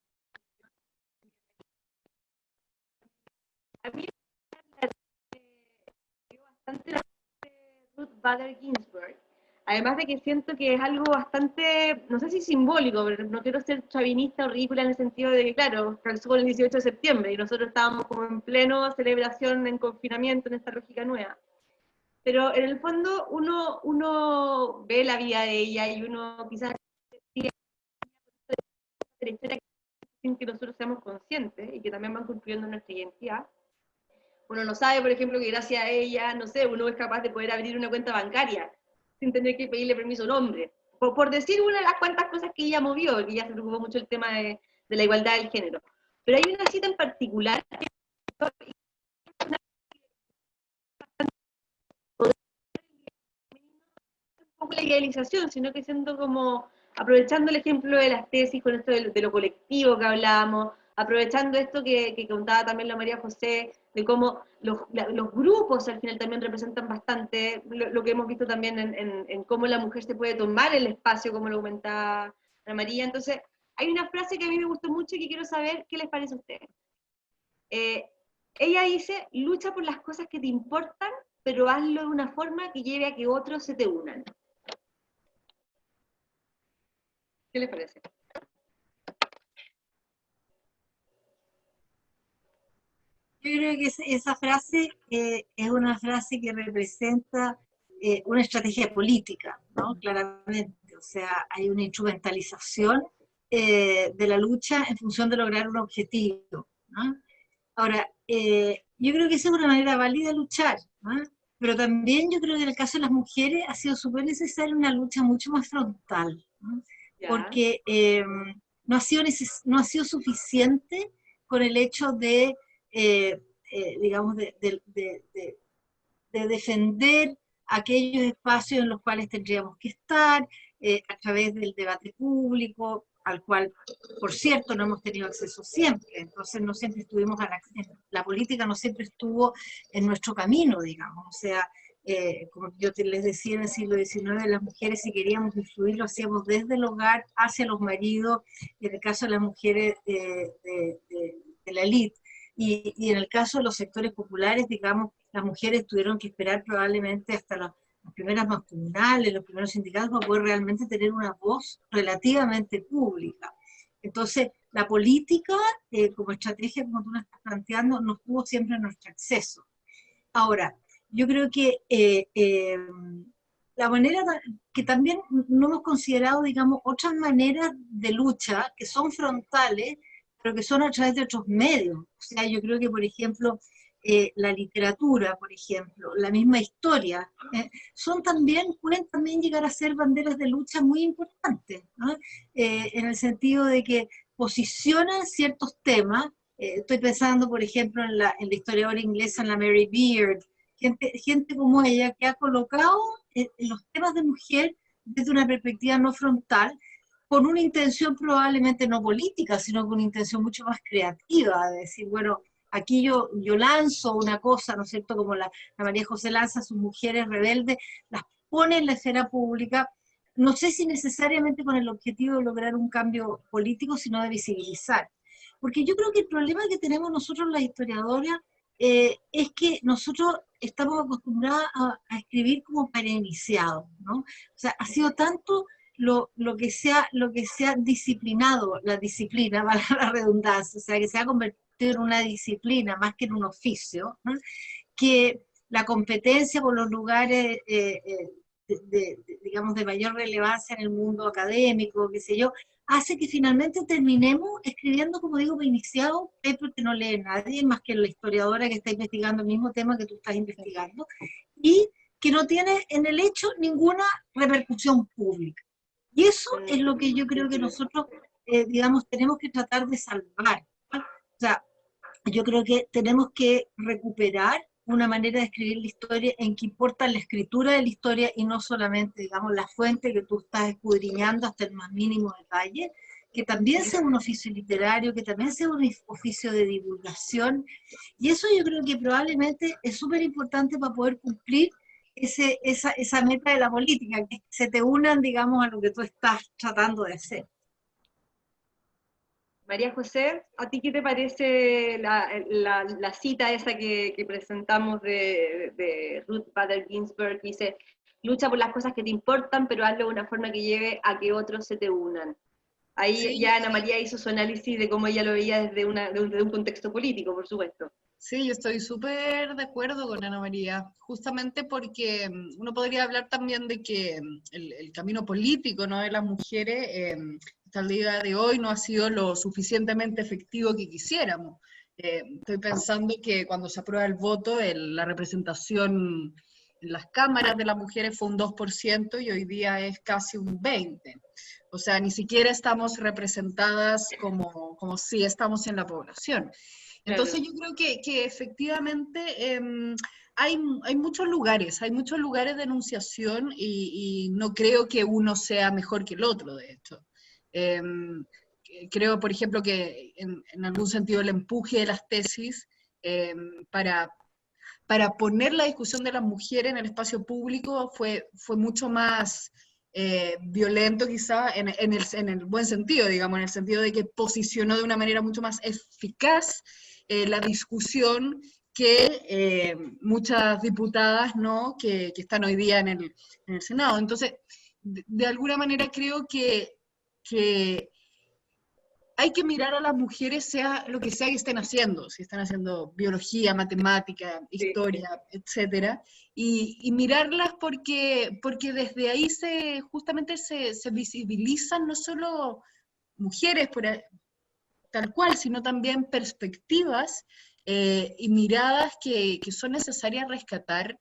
A mí bastante la de Ruth Bader Ginsburg, además de que siento que es algo bastante, no sé si simbólico, pero no quiero ser chauvinista o ridícula en el sentido de que, claro, calzó con el 18 de septiembre y nosotros estábamos como en pleno celebración, en confinamiento, en esta lógica nueva. Pero en el fondo uno ve la vida de ella y uno quizás sigue la historia sin que nosotros seamos conscientes y que también van construyendo nuestra identidad. Uno no sabe, por ejemplo, que gracias a ella, no sé, uno es capaz de poder abrir una cuenta bancaria sin tener que pedirle permiso al hombre. Por decir una de las cuantas cosas que ella movió, que ella se preocupó mucho el tema de la igualdad del género. Pero hay una cita en particular que un poco la idealización, sino que siendo como, aprovechando el ejemplo de las tesis con esto de lo colectivo que hablábamos, aprovechando esto que contaba también la María José, de cómo los grupos al final también representan bastante, lo que hemos visto también en cómo la mujer se puede tomar el espacio, como lo comentaba Ana María. Entonces, hay una frase que a mí me gustó mucho y que quiero saber qué les parece a ustedes. Ella dice, lucha por las cosas que te importan, pero hazlo de una forma que lleve a que otros se te unan. ¿Qué les parece? Yo creo que esa frase es una frase que representa una estrategia política, ¿no? Claramente. O sea, hay una instrumentalización de la lucha en función de lograr un objetivo, ¿no? Ahora, yo creo que esa es una manera válida de luchar, ¿no? Pero también yo creo que en el caso de las mujeres ha sido súper necesaria una lucha mucho más frontal, ¿no? Porque no ha sido suficiente con el hecho de digamos, de defender aquellos espacios en los cuales tendríamos que estar, a través del debate público, al cual, por cierto, no hemos tenido acceso siempre. Entonces, no siempre estuvimos la política no siempre estuvo en nuestro camino, digamos. O sea, como yo les decía, en el siglo XIX, las mujeres, si queríamos influir, lo hacíamos desde el hogar hacia los maridos, en el caso de las mujeres de la élite. Y en el caso de los sectores populares, digamos, las mujeres tuvieron que esperar probablemente hasta las primeras masculinales, los primeros sindicatos, para poder realmente tener una voz relativamente pública. Entonces, la política, como estrategia, como tú nos estás planteando, no estuvo siempre a nuestro acceso. Ahora, yo creo que la manera que también no hemos considerado, digamos, otras maneras de lucha que son frontales, pero que son a través de otros medios. O sea, yo creo que, por ejemplo, la literatura, por ejemplo, la misma historia, pueden también llegar a ser banderas de lucha muy importantes, ¿no? En el sentido de que posicionan ciertos temas. Estoy pensando, por ejemplo, en la historiadora inglesa, en la Mary Beard, gente como ella que ha colocado los temas de mujer desde una perspectiva no frontal, con una intención probablemente no política, sino con una intención mucho más creativa, de decir, bueno, aquí yo lanzo una cosa, ¿no es cierto?, como la María José lanza a sus mujeres rebeldes, las pone en la esfera pública, no sé si necesariamente con el objetivo de lograr un cambio político, sino de visibilizar. Porque yo creo que el problema que tenemos nosotros las historiadoras es que nosotros estamos acostumbrados a escribir como para iniciados, ¿no? O sea, ha sido tanto lo que se ha disciplinado, la disciplina, valga la redundancia, o sea, que se ha convertido en una disciplina más que en un oficio, ¿no? Que la competencia por los lugares, digamos, de mayor relevancia en el mundo académico, qué sé yo, hace que finalmente terminemos escribiendo, como digo, iniciado, paper que no lee nadie, más que la historiadora que está investigando el mismo tema que tú estás investigando, y que no tiene en el hecho ninguna repercusión pública. Y eso es lo que yo creo que nosotros, digamos, tenemos que tratar de salvar. O sea, yo creo que tenemos que recuperar una manera de escribir la historia en que importa la escritura de la historia y no solamente, digamos, la fuente que tú estás escudriñando hasta el más mínimo detalle, que también sea un oficio literario, que también sea un oficio de divulgación. Y eso yo creo que probablemente es súper importante para poder cumplir esa meta de la política, que se te unan, digamos, a lo que tú estás tratando de hacer. María José, ¿a ti qué te parece la cita esa que presentamos de Ruth Bader Ginsburg, que dice, lucha por las cosas que te importan, pero hazlo de una forma que lleve a que otros se te unan? Ahí sí, ya Ana María hizo su análisis de cómo ella lo veía desde un contexto político, por supuesto. Sí, yo estoy súper de acuerdo con Ana María, justamente porque uno podría hablar también de que el camino político, ¿no?, de las mujeres hasta el día de hoy no ha sido lo suficientemente efectivo que quisiéramos. Estoy pensando que cuando se aprueba el voto, la representación en las cámaras de las mujeres fue un 2% y hoy día es casi un 20%. O sea, ni siquiera estamos representadas como si estamos en la población. Entonces yo creo que efectivamente hay muchos lugares de enunciación y no creo que uno sea mejor que el otro, de hecho. Creo, por ejemplo, que en algún sentido el empuje de las tesis para poner la discusión de las mujeres en el espacio público fue mucho más violento quizá en el buen sentido, digamos, en el sentido de que posicionó de una manera mucho más eficaz la discusión que muchas diputadas, ¿no?, que están hoy día en el Senado. Entonces, de alguna manera creo que hay que mirar a las mujeres sea lo que sea que estén haciendo, si están haciendo biología, matemática, historia, etcétera, y mirarlas porque desde ahí justamente se visibilizan no solo mujeres tal cual, sino también perspectivas y miradas que son necesarias rescatar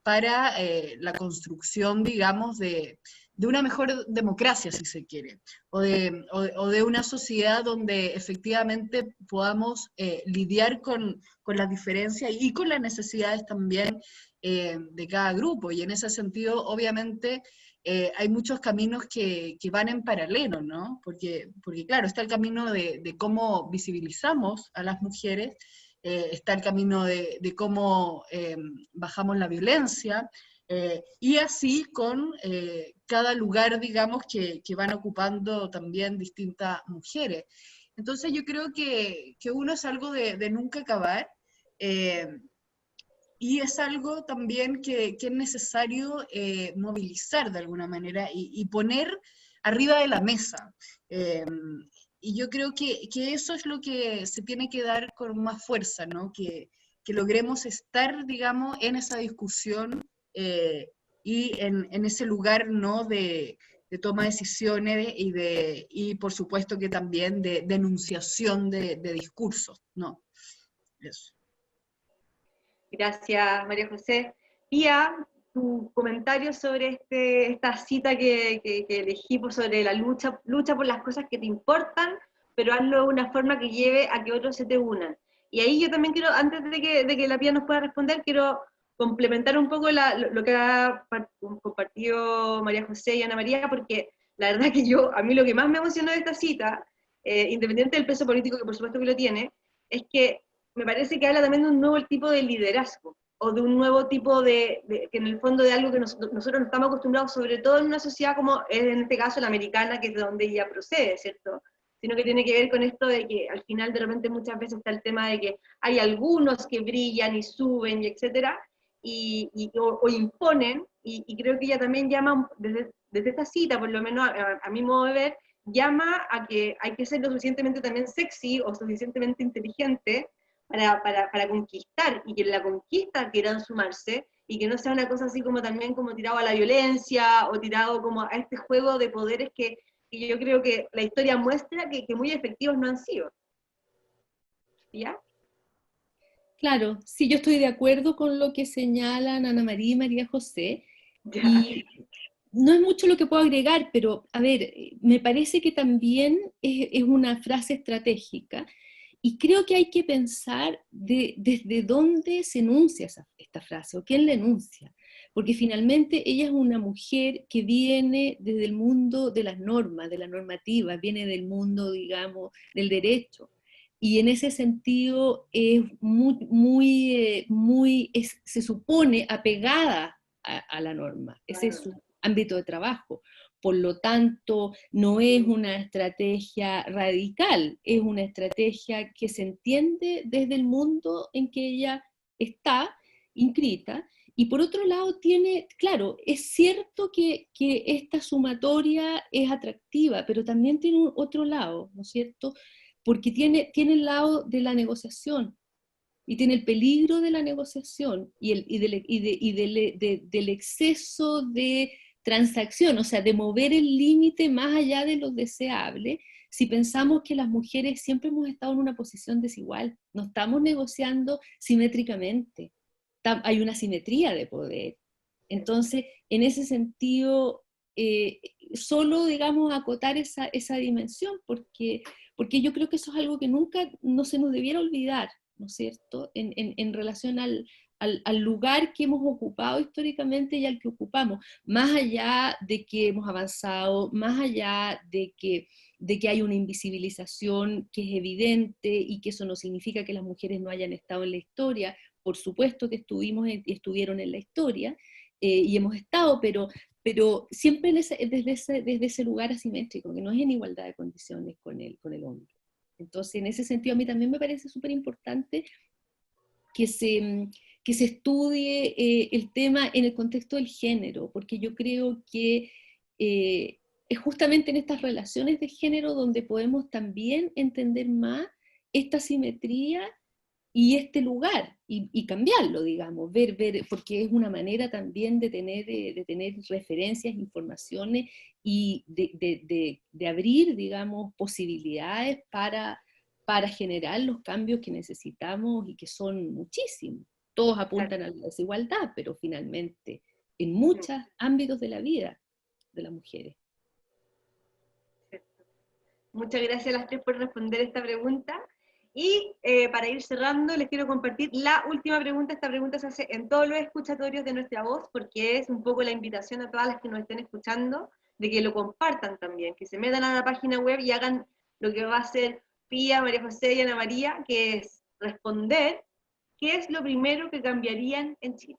para la construcción, digamos, de una mejor democracia, si se quiere, o de una sociedad donde efectivamente podamos lidiar con las diferencias y con las necesidades también de cada grupo. Y en ese sentido, obviamente, hay muchos caminos que van en paralelo, ¿no? Porque claro, está el camino de cómo visibilizamos a las mujeres, está el camino de cómo bajamos la violencia, y así con cada lugar, digamos, que van ocupando también distintas mujeres. Entonces yo creo que uno es algo de nunca acabar, y es algo también que es necesario movilizar de alguna manera y poner arriba de la mesa. Y yo creo que eso es lo que se tiene que dar con más fuerza, ¿no? Que logremos estar, digamos, en esa discusión y en ese lugar, ¿no?, de toma de decisiones y por supuesto que también de enunciación de discursos, ¿no? Eso. Gracias, María José. Pía, tu comentario sobre esta cita que elegí sobre la lucha por las cosas que te importan, pero hazlo de una forma que lleve a que otros se te unan. Y ahí yo también quiero, antes de que la Pía nos pueda responder, quiero complementar un poco lo que ha compartido María José y Ana María, porque la verdad que a mí lo que más me emocionó de esta cita, independiente del peso político que por supuesto que lo tiene, es que me parece que habla también de un nuevo tipo de liderazgo, o de un nuevo tipo que en el fondo de algo que nosotros no estamos acostumbrados, sobre todo en una sociedad como es en este caso la americana, que es de donde ella procede, ¿cierto? Sino que tiene que ver con esto de que al final de repente muchas veces está el tema de que hay algunos que brillan y suben y etcétera, o imponen, y creo que ella también llama, desde esta cita, por lo menos a mi modo de ver, llama a que hay que ser lo suficientemente también sexy o suficientemente inteligente para conquistar, y que en la conquista quieran sumarse, y que no sea una cosa así como también como tirado a la violencia, o tirado como a este juego de poderes que yo creo que la historia muestra que muy efectivos no han sido. ¿Ya? Claro, sí, yo estoy de acuerdo con lo que señalan Ana María y María José, Ya. y no es mucho lo que puedo agregar, pero a ver, me parece que también es una frase estratégica, y creo que hay que pensar desde dónde se enuncia esta frase, o quién la enuncia, porque finalmente ella es una mujer que viene desde el mundo de las normas, de la normativa, viene del mundo, digamos, del derecho, y en ese sentido es se supone apegada a la norma, ese es su ámbito de trabajo. Por lo tanto, no es una estrategia radical, es una estrategia que se entiende desde el mundo en que ella está inscrita. Y por otro lado claro, es cierto que esta sumatoria es atractiva, pero también tiene otro lado, ¿no es cierto? Porque tiene el lado de la negociación, y tiene el peligro de la negociación del exceso de transacción, o sea, de mover el límite más allá de lo deseable, si pensamos que las mujeres siempre hemos estado en una posición desigual, no estamos negociando simétricamente, hay una simetría de poder. Entonces, en ese sentido, solo, digamos, acotar esa dimensión, porque yo creo que eso es algo que nunca no se nos debiera olvidar, ¿no es cierto?, en relación al lugar que hemos ocupado históricamente y al que ocupamos, más allá de que hemos avanzado, más allá de que hay una invisibilización que es evidente y que eso no significa que las mujeres no hayan estado en la historia, por supuesto que estuvieron en la historia, y hemos estado, pero siempre desde ese lugar asimétrico, que no es en igualdad de condiciones con el hombre. Entonces, en ese sentido, a mí también me parece súper importante que se estudie el tema en el contexto del género, porque yo creo que es justamente en estas relaciones de género donde podemos también entender más esta simetría y este lugar, y cambiarlo, digamos, ver, porque es una manera también de tener referencias, informaciones, y de abrir, digamos, posibilidades para generar los cambios que necesitamos y que son muchísimos. Todos apuntan a la desigualdad, pero finalmente en muchos ámbitos de la vida de las mujeres. Muchas gracias a las tres por responder esta pregunta. Y para ir cerrando, les quiero compartir la última pregunta. Esta pregunta se hace en todos los escuchatorios de Nuestra Voz, porque es un poco la invitación a todas las que nos estén escuchando, de que lo compartan también, que se metan a la página web y hagan lo que va a hacer Pía, María José y Ana María, que es responder qué es lo primero que cambiarían en Chile.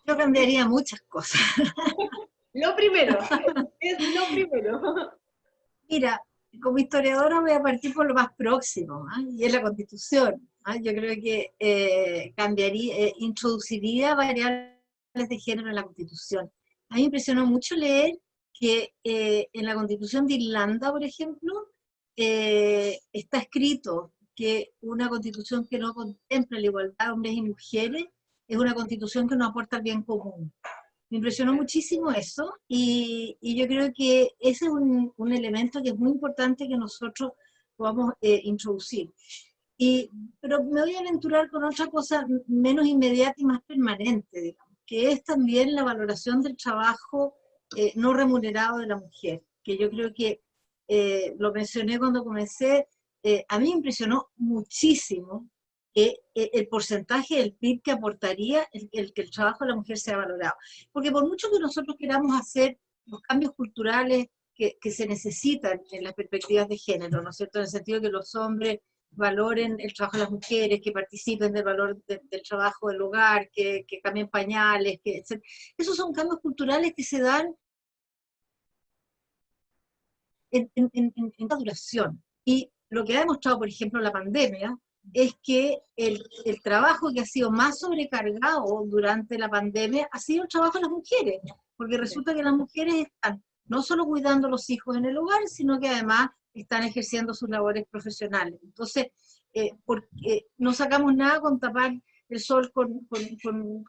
Yo cambiaría muchas cosas. Lo primero, es lo primero. Mira, como historiadora voy a partir por lo más próximo, y es la Constitución. Yo creo que introduciría variables de género en la Constitución. A mí me impresionó mucho leer que en la Constitución de Irlanda, por ejemplo, está escrito que una Constitución que no contempla la igualdad de hombres y mujeres es una Constitución que no aporta el bien común. Me impresionó muchísimo eso, y yo creo que ese es un elemento que es muy importante que nosotros podamos introducir. Pero me voy a aventurar con otra cosa menos inmediata y más permanente, digamos, que es también la valoración del trabajo no remunerado de la mujer, que yo creo que lo mencioné cuando comencé. A mí me impresionó muchísimo el porcentaje del PIB que aportaría el que el trabajo de la mujer sea valorado. Porque por mucho que nosotros queramos hacer los cambios culturales que se necesitan en las perspectivas de género, ¿no es cierto? En el sentido de que los hombres valoren el trabajo de las mujeres, que participen del valor del trabajo del hogar, que cambien pañales, etc. Esos son cambios culturales que se dan en esta duración. Y lo que ha demostrado, por ejemplo, la pandemia, es que el trabajo que ha sido más sobrecargado durante la pandemia ha sido el trabajo de las mujeres, porque resulta que las mujeres están no solo cuidando a los hijos en el hogar, sino que además están ejerciendo sus labores profesionales. Entonces, porque no sacamos nada con tapar el sol con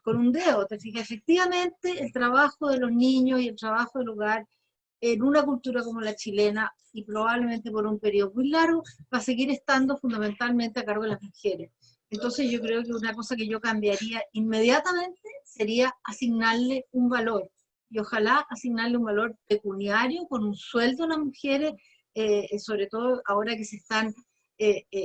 un dedo, te fijas. Efectivamente, el trabajo de los niños y el trabajo del hogar en una cultura como la chilena, y probablemente por un periodo muy largo, va a seguir estando fundamentalmente a cargo de las mujeres. Entonces yo creo que una cosa que yo cambiaría inmediatamente sería asignarle un valor, y ojalá asignarle un valor pecuniario con un sueldo a las mujeres, sobre todo ahora que se están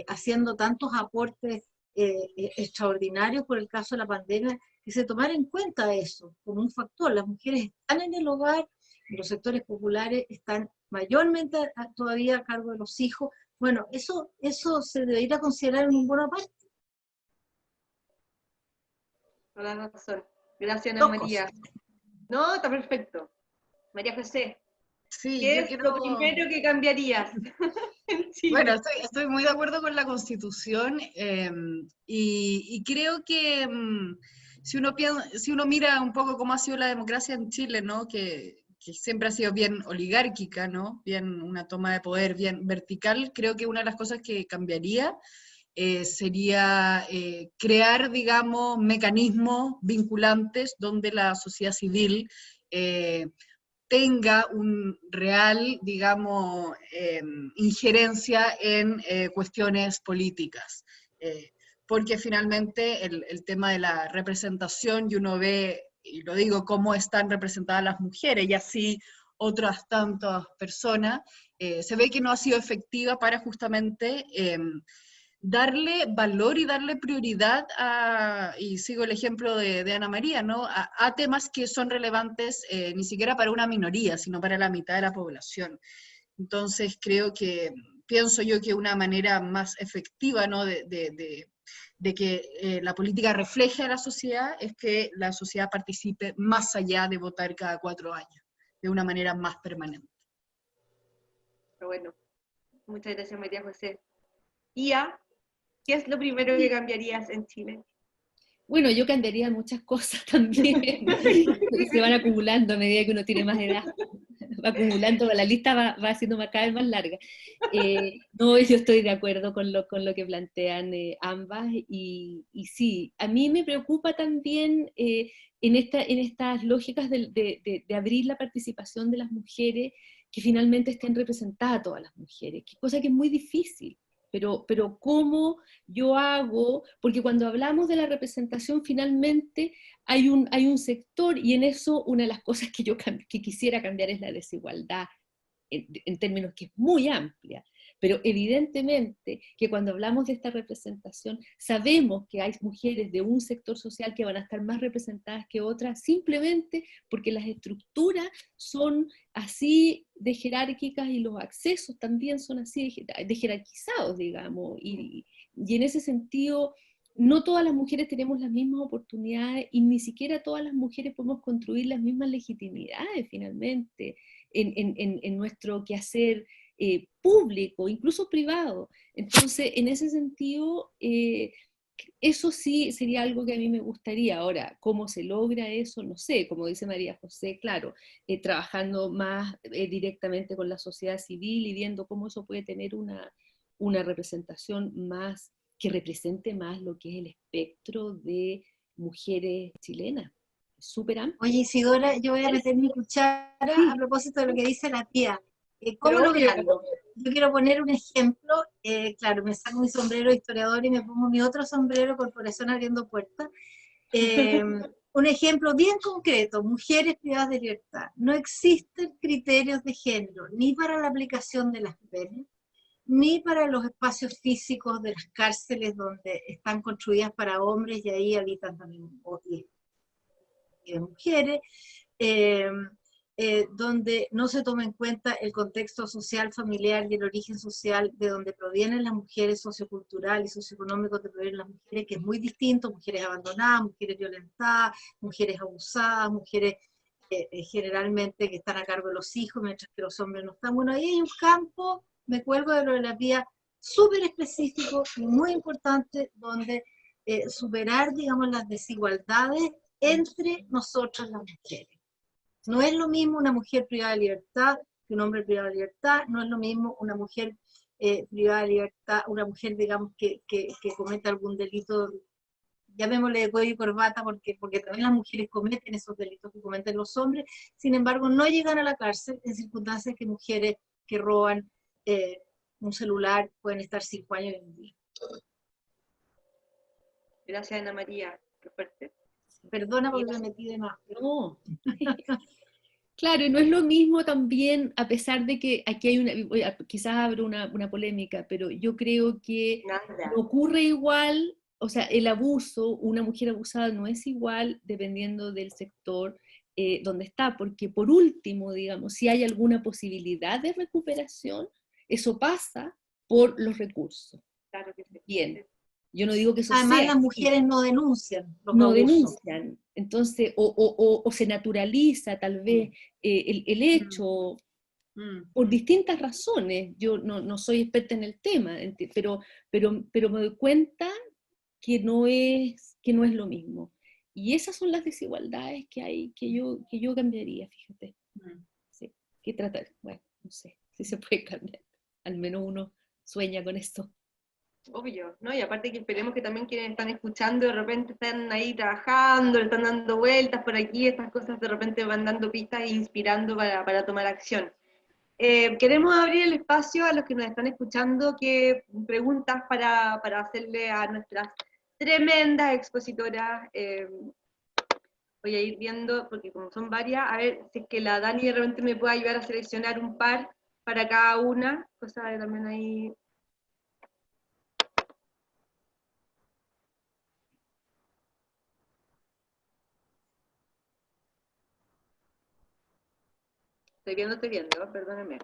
haciendo tantos aportes extraordinarios por el caso de la pandemia, que se tomara en cuenta eso como un factor. Las mujeres están en el hogar, los sectores populares están mayormente todavía a cargo de los hijos. Bueno, eso se debería considerar en un buena parte. Toda la razón. Gracias, Ana María. No, está perfecto. María José, Sí, ¿qué yo es quiero... lo primero que cambiarías en Chile? Bueno, estoy muy de acuerdo con la Constitución, y creo que si uno mira un poco cómo ha sido la democracia en Chile, ¿no? Que siempre ha sido bien oligárquica, ¿no? Bien una toma de poder bien vertical, creo que una de las cosas que cambiaría sería crear, digamos, mecanismos vinculantes donde la sociedad civil tenga un real, digamos, injerencia en cuestiones políticas. Porque finalmente el tema de la representación, y uno ve, y lo digo, cómo están representadas las mujeres, y así otras tantas personas, se ve que no ha sido efectiva para justamente darle valor y darle prioridad y sigo el ejemplo de Ana María, ¿no? A temas que son relevantes ni siquiera para una minoría, sino para la mitad de la población. Entonces pienso yo que una manera más efectiva, ¿no? de que la política refleje a la sociedad es que la sociedad participe más allá de votar cada 4 años, de una manera más permanente. Pero bueno, muchas gracias, María José. Ia, ¿qué es lo primero que cambiarías en Chile? Bueno, yo cambiaría muchas cosas también. Se van acumulando a medida que uno tiene más edad. Va acumulando, la lista va siendo cada vez más larga. No, yo estoy de acuerdo con lo que plantean ambas, y sí, a mí me preocupa también en estas lógicas de abrir la participación de las mujeres, que finalmente estén representadas todas las mujeres, cosa que es muy difícil. Pero ¿cómo yo hago? Porque cuando hablamos de la representación, finalmente hay un sector, y en eso una de las cosas que quisiera cambiar es la desigualdad, en términos que es muy amplia. Pero evidentemente que cuando hablamos de esta representación, sabemos que hay mujeres de un sector social que van a estar más representadas que otras, simplemente porque las estructuras son así de jerárquicas, y los accesos también son así de jerarquizados, digamos, y en ese sentido no todas las mujeres tenemos las mismas oportunidades, y ni siquiera todas las mujeres podemos construir las mismas legitimidades finalmente en nuestro quehacer público, incluso privado. Entonces, en ese sentido, eso sí sería algo que a mí me gustaría. Ahora, ¿cómo se logra eso? No sé, como dice María José, claro, trabajando más directamente con la sociedad civil y viendo cómo eso puede tener una representación más, que represente más lo que es el espectro de mujeres chilenas. Súper amplio. Oye, Isidora, yo voy a meter mi cuchara a propósito de lo que dice la tía. ¿Cómo Pero lo creo? obviando. Yo quiero poner un ejemplo, claro, me saco mi sombrero de historiador y me pongo mi otro sombrero, Corporación Abriendo Puertas. Un ejemplo bien concreto, mujeres privadas de libertad. No existen criterios de género, ni para la aplicación de las penas, ni para los espacios físicos de las cárceles donde están construidas para hombres y ahí habitan también mujeres, donde no se toma en cuenta el contexto social, familiar y el origen social de donde provienen las mujeres, sociocultural y socioeconómico de provienen las mujeres, que es muy distinto, mujeres abandonadas, mujeres violentadas, mujeres abusadas, mujeres generalmente que están a cargo de los hijos, mientras que los hombres no están. Bueno, ahí hay un campo, me cuelgo de lo de la vía, súper específico y muy importante, donde superar, digamos, las desigualdades entre nosotras las mujeres. No es lo mismo una mujer privada de libertad que un hombre privado de libertad, no es lo mismo una mujer privada de libertad, una mujer, digamos, que cometa algún delito, llamémosle de cuello y corbata, porque también las mujeres cometen esos delitos que cometen los hombres, sin embargo no llegan a la cárcel en circunstancias que mujeres que roban un celular pueden estar 5 años en un día. Gracias, Ana María. Qué fuerte. Perdona porque me metí de más. No. Claro, y no es lo mismo también, a pesar de que aquí hay una, quizás abro una polémica, pero yo creo que Nada. no ocurre igual, o sea, el abuso, una mujer abusada no es igual dependiendo del sector donde está, porque por último, digamos, si hay alguna posibilidad de recuperación, eso pasa por los recursos. Claro que sí. Bien, yo no digo que eso Además sea las mujeres no denuncian los no abusos. denuncian, entonces, o se naturaliza tal vez el hecho, por distintas razones. Yo no soy experta en el tema, pero me doy cuenta que no es lo mismo. Y esas son las desigualdades que hay, que yo cambiaría, fíjate. Sí, que tratar, bueno, no sé si se puede cambiar, al menos uno sueña con esto. Obvio, ¿no? Y aparte que esperemos que también quienes están escuchando de repente están ahí trabajando, le están dando vueltas por aquí, estas cosas de repente van dando pistas e inspirando para tomar acción. Queremos abrir el espacio a los que nos están escuchando, que preguntas para hacerle a nuestras tremendas expositoras. Voy a ir viendo, porque como son varias, a ver si es que la Dani de repente me puede ayudar a seleccionar un par para cada una, cosa de también ahí. Estoy viendo, perdónenme.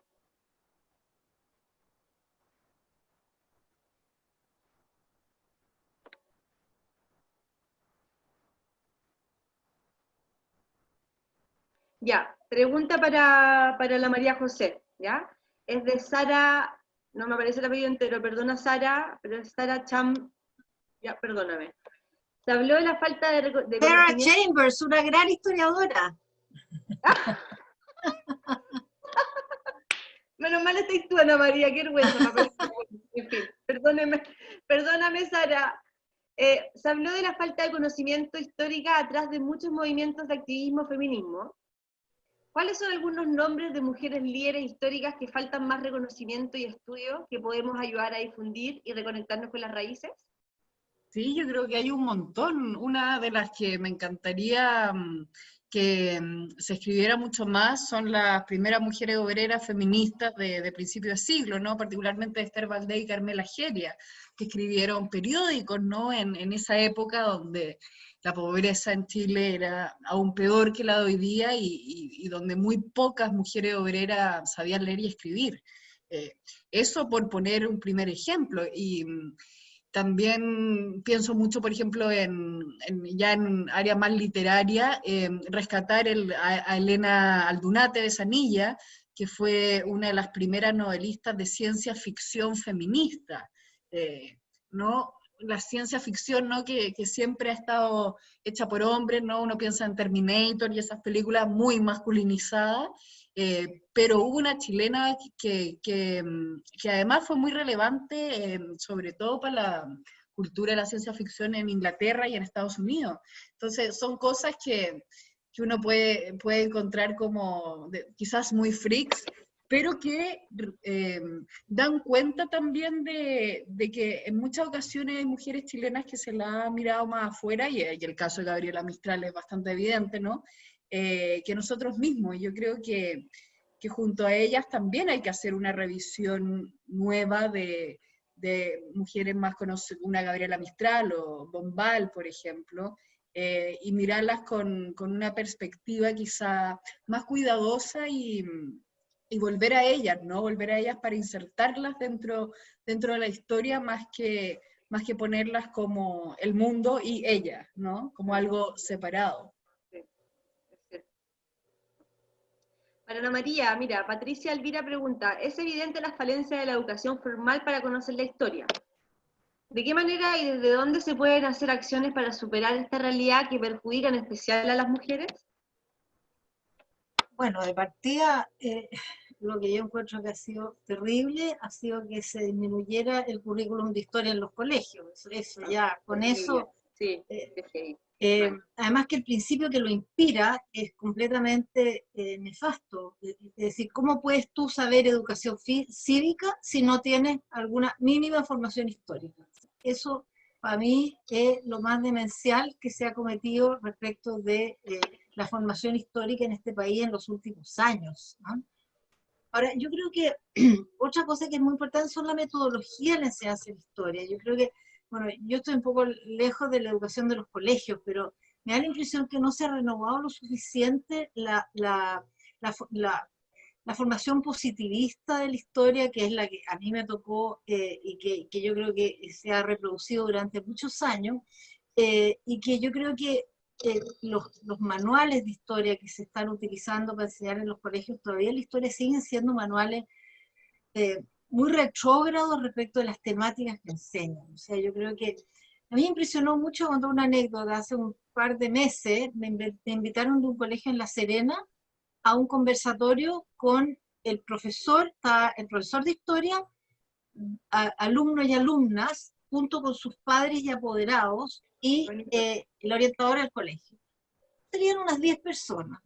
Ya, pregunta para la María José, ¿ya? Es de Sara, no me aparece el apellido entero, perdona Sara, pero es Sara Cham, ya, perdóname. Se habló de la falta de Sarah conocimiento. Chambers, una gran historiadora. Menos mal estáis tú, Ana María, qué vergüenza. En fin, perdóname Sara. Se habló de la falta de conocimiento histórica atrás de muchos movimientos de activismo feminismo. ¿Cuáles son algunos nombres de mujeres líderes históricas que faltan más reconocimiento y estudio que podemos ayudar a difundir y reconectarnos con las raíces? Sí, yo creo que hay un montón. Una de las que me encantaría que se escribiera mucho más son las primeras mujeres obreras feministas de principios de siglo, ¿no? Particularmente Esther Valdés y Carmela Geria, que escribieron periódicos, ¿no? En esa época donde la pobreza en Chile era aún peor que la de hoy día y donde muy pocas mujeres obreras sabían leer y escribir. Eso por poner un primer ejemplo. Y también pienso mucho, por ejemplo, ya en área más literaria, rescatar a Elena Aldunate de Sanilla, que fue una de las primeras novelistas de ciencia ficción feminista, ¿no? La ciencia ficción, ¿no? que siempre ha estado hecha por hombres, ¿no? Uno piensa en Terminator y esas películas muy masculinizadas, pero hubo una chilena que además fue muy relevante, sobre todo para la cultura de la ciencia ficción en Inglaterra y en Estados Unidos. Entonces son cosas que uno puede encontrar como quizás muy freaks, pero que dan cuenta también de que en muchas ocasiones hay mujeres chilenas que se la han mirado más afuera, y el caso de Gabriela Mistral es bastante evidente, ¿no? Que nosotros mismos. Y yo creo que junto a ellas también hay que hacer una revisión nueva de mujeres más conocidas, una Gabriela Mistral o Bombal, por ejemplo, y mirarlas con una perspectiva quizá más cuidadosa y volver a ellas, ¿no? Volver a ellas para insertarlas dentro de la historia más que ponerlas como el mundo y ellas, ¿no? Como algo separado. Sí, es cierto. Para Ana María, mira, Patricia Elvira pregunta, ¿es evidente la falencia de la educación formal para conocer la historia? ¿De qué manera y desde dónde se pueden hacer acciones para superar esta realidad que perjudica en especial a las mujeres? Bueno, de partida, lo que yo encuentro que ha sido terrible ha sido que se disminuyera el currículum de historia en los colegios. Eso ya, con eso... Sí, además que el principio que lo inspira es completamente nefasto. Es decir, ¿cómo puedes tú saber educación cívica si no tienes alguna mínima formación histórica? Eso para mí es lo más demencial que se ha cometido respecto de la formación histórica en este país en los últimos años, ¿no? Ahora, yo creo que otra cosa que es muy importante son la metodología en la enseñanza de historia. Yo creo que, bueno, yo estoy un poco lejos de la educación de los colegios, pero me da la impresión que no se ha renovado lo suficiente la formación positivista de la historia, que es la que a mí me tocó y que yo creo que se ha reproducido durante muchos años, y que yo creo que los manuales de historia que se están utilizando para enseñar en los colegios, todavía la historia siguen siendo manuales muy retrógrados respecto de las temáticas que enseñan. O sea, yo creo que a mí me impresionó mucho cuando una anécdota, hace un par de meses, me invitaron de un colegio en La Serena a un conversatorio con el profesor de historia, alumnos y alumnas, junto con sus padres y apoderados, y la orientadora del colegio. Serían unas 10 personas.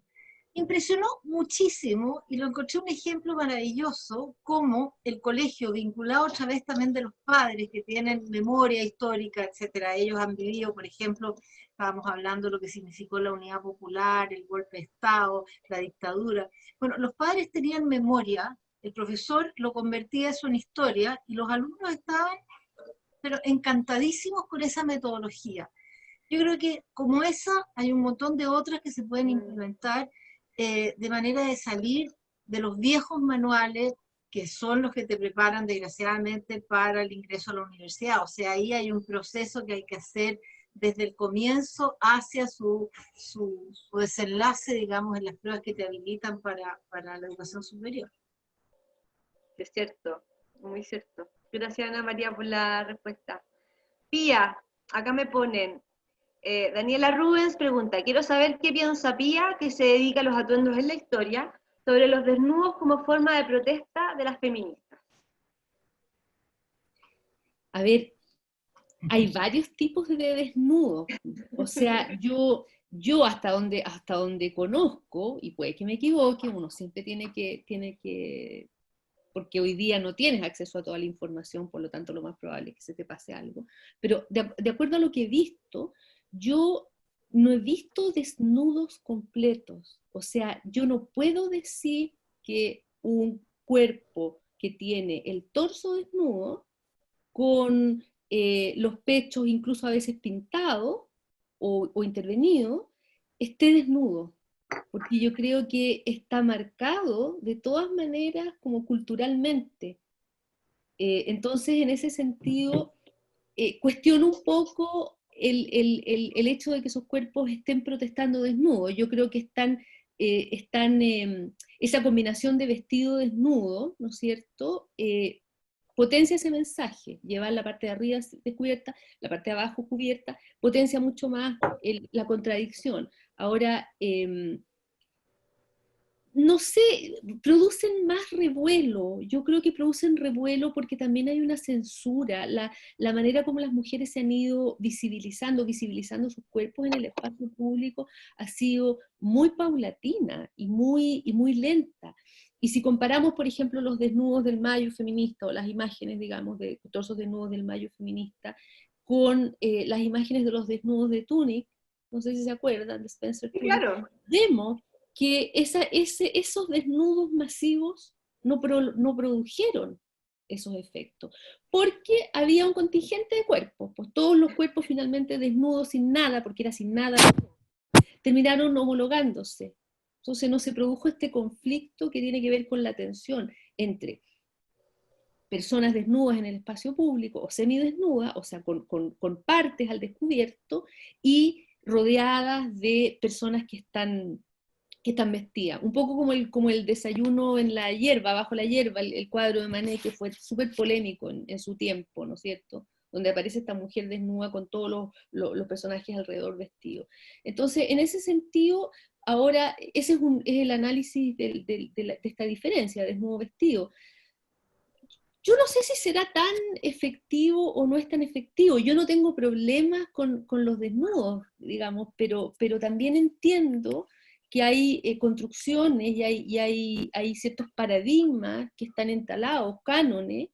Impresionó muchísimo y lo encontré un ejemplo maravilloso como el colegio, vinculado otra vez también de los padres que tienen memoria histórica, etcétera. Ellos han vivido, por ejemplo, estábamos hablando de lo que significó la unidad popular, el golpe de Estado, la dictadura. Bueno, los padres tenían memoria, el profesor lo convertía eso en historia y los alumnos estaban pero encantadísimos con esa metodología. Yo creo que como esa hay un montón de otras que se pueden implementar de manera de salir de los viejos manuales que son los que te preparan desgraciadamente para el ingreso a la universidad. O sea, ahí hay un proceso que hay que hacer desde el comienzo hacia su desenlace, digamos, en las pruebas que te habilitan para la educación superior. Es cierto, muy cierto. Gracias, Ana María, por la respuesta. Pía, acá me ponen, Daniela Rubens pregunta, quiero saber qué piensa Pía, que se dedica a los atuendos en la historia, sobre los desnudos como forma de protesta de las feministas. A ver, hay varios tipos de desnudos. O sea, yo hasta donde conozco, y puede que me equivoque, uno siempre tiene que, porque hoy día no tienes acceso a toda la información, por lo tanto lo más probable es que se te pase algo. Pero de acuerdo a lo que he visto, yo no he visto desnudos completos. O sea, yo no puedo decir que un cuerpo que tiene el torso desnudo, con los pechos incluso a veces pintados o intervenidos, esté desnudo. Porque yo creo que está marcado de todas maneras como culturalmente. Entonces, en ese sentido, cuestiono un poco el hecho de que esos cuerpos estén protestando desnudos. Yo creo que esa combinación de vestido desnudo, ¿no es cierto?, potencia ese mensaje, llevar la parte de arriba descubierta, la parte de abajo cubierta, potencia mucho más la contradicción. Ahora, no sé, producen más revuelo. Yo creo que producen revuelo porque también hay una censura. La manera como las mujeres se han ido visibilizando sus cuerpos en el espacio público ha sido muy paulatina y muy lenta. Y si comparamos, por ejemplo, los desnudos del Mayo feminista, o las imágenes, digamos, de torsos desnudos del Mayo feminista, con las imágenes de los desnudos de Tunic, no sé si se acuerdan, de Spencer Sí, Tunic, claro. vemos que esos desnudos masivos no produjeron esos efectos, porque había un contingente de cuerpos, pues todos los cuerpos finalmente desnudos, sin nada, porque era sin nada, terminaron homologándose. Entonces no se produjo este conflicto que tiene que ver con la tensión entre personas desnudas en el espacio público, o semidesnudas, o sea, con partes al descubierto, y rodeadas de personas que están vestidas. Un poco como el desayuno en la hierba, bajo la hierba, el cuadro de Manet, que fue súper polémico en su tiempo, ¿no es cierto?, donde aparece esta mujer desnuda con todos los personajes alrededor vestidos. Entonces, en ese sentido, ahora, ese es el análisis de esta diferencia, desnudo-vestido. Yo no sé si será tan efectivo o no es tan efectivo. Yo no tengo problemas con los desnudos, digamos, pero también entiendo que hay construcciones y hay ciertos paradigmas que están entalados, cánones,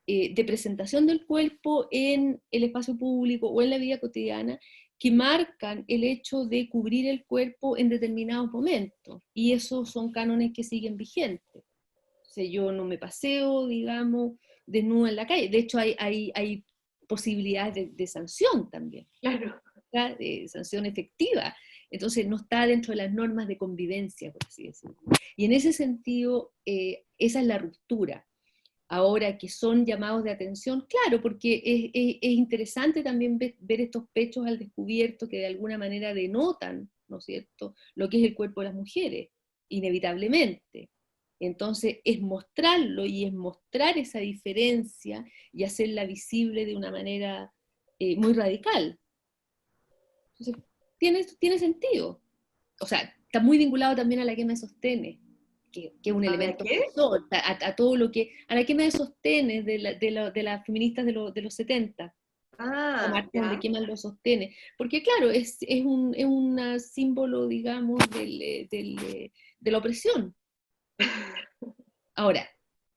de presentación del cuerpo en el espacio público o en la vida cotidiana, que marcan el hecho de cubrir el cuerpo en determinados momentos. Y esos son cánones que siguen vigentes. O sea, yo no me paseo, digamos, desnuda en la calle. De hecho, hay posibilidades de sanción también. Claro. De sanción efectiva. Entonces, no está dentro de las normas de convivencia, por así decirlo. Y en ese sentido, esa es la ruptura. Ahora que son llamados de atención, claro, porque es interesante también ver estos pechos al descubierto que de alguna manera denotan, ¿no es cierto?, lo que es el cuerpo de las mujeres, inevitablemente. Entonces es mostrarlo y es mostrar esa diferencia y hacerla visible de una manera muy radical. Entonces, tiene sentido. O sea, está muy vinculado también a la quema de sostenes, que es un elemento opresor, a todo lo que, a la quema de sostenes de las feministas de los 70, la marcha donde queman los sostenes, porque claro, es un símbolo, digamos, de la opresión. Ahora,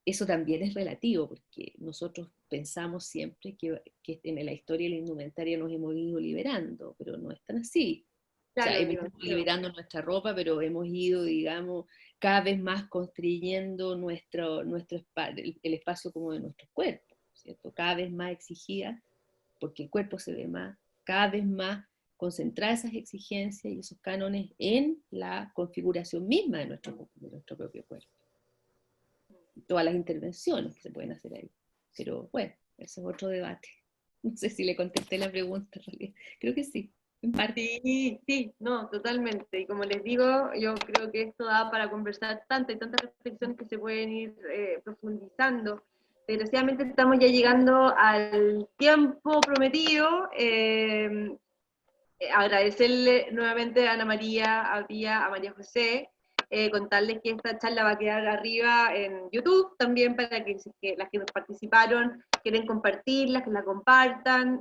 eso también es relativo, porque nosotros pensamos siempre que en la historia de la indumentaria nos hemos ido liberando, pero no es tan así. Claro, o sea, hemos ido liberando nuestra ropa, pero hemos ido, digamos, cada vez más construyendo el espacio como de nuestros cuerpos, ¿cierto? Cada vez más exigida, porque el cuerpo se ve más, cada vez más concentrar esas exigencias y esos cánones en la configuración misma de nuestro propio cuerpo. Todas las intervenciones que se pueden hacer ahí. Pero bueno, ese es otro debate. No sé si le contesté la pregunta en realidad. Creo que sí. Sí, no, totalmente. Y como les digo, yo creo que esto da para conversar tanto y tantas reflexiones que se pueden ir profundizando. Desgraciadamente estamos ya llegando al tiempo prometido. Agradecerle nuevamente a Ana María, a María José, contarles que esta charla va a quedar arriba en YouTube también para que las que participaron quieren compartirlas, que la compartan.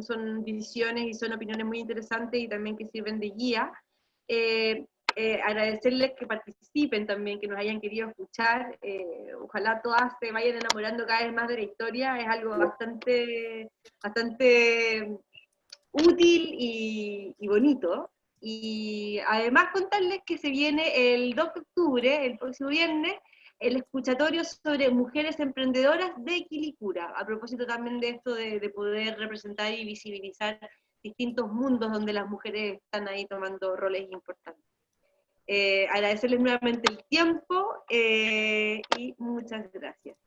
Son visiones y son opiniones muy interesantes y también que sirven de guía. Agradecerles que participen también, que nos hayan querido escuchar. Ojalá todas se vayan enamorando cada vez más de la historia. Es algo bastante útil y bonito. Y además contarles que se viene el 2 de octubre, el próximo viernes, el escuchatorio sobre mujeres emprendedoras de Quilicura, a propósito también de esto de poder representar y visibilizar distintos mundos donde las mujeres están ahí tomando roles importantes. Agradecerles nuevamente el tiempo y muchas gracias.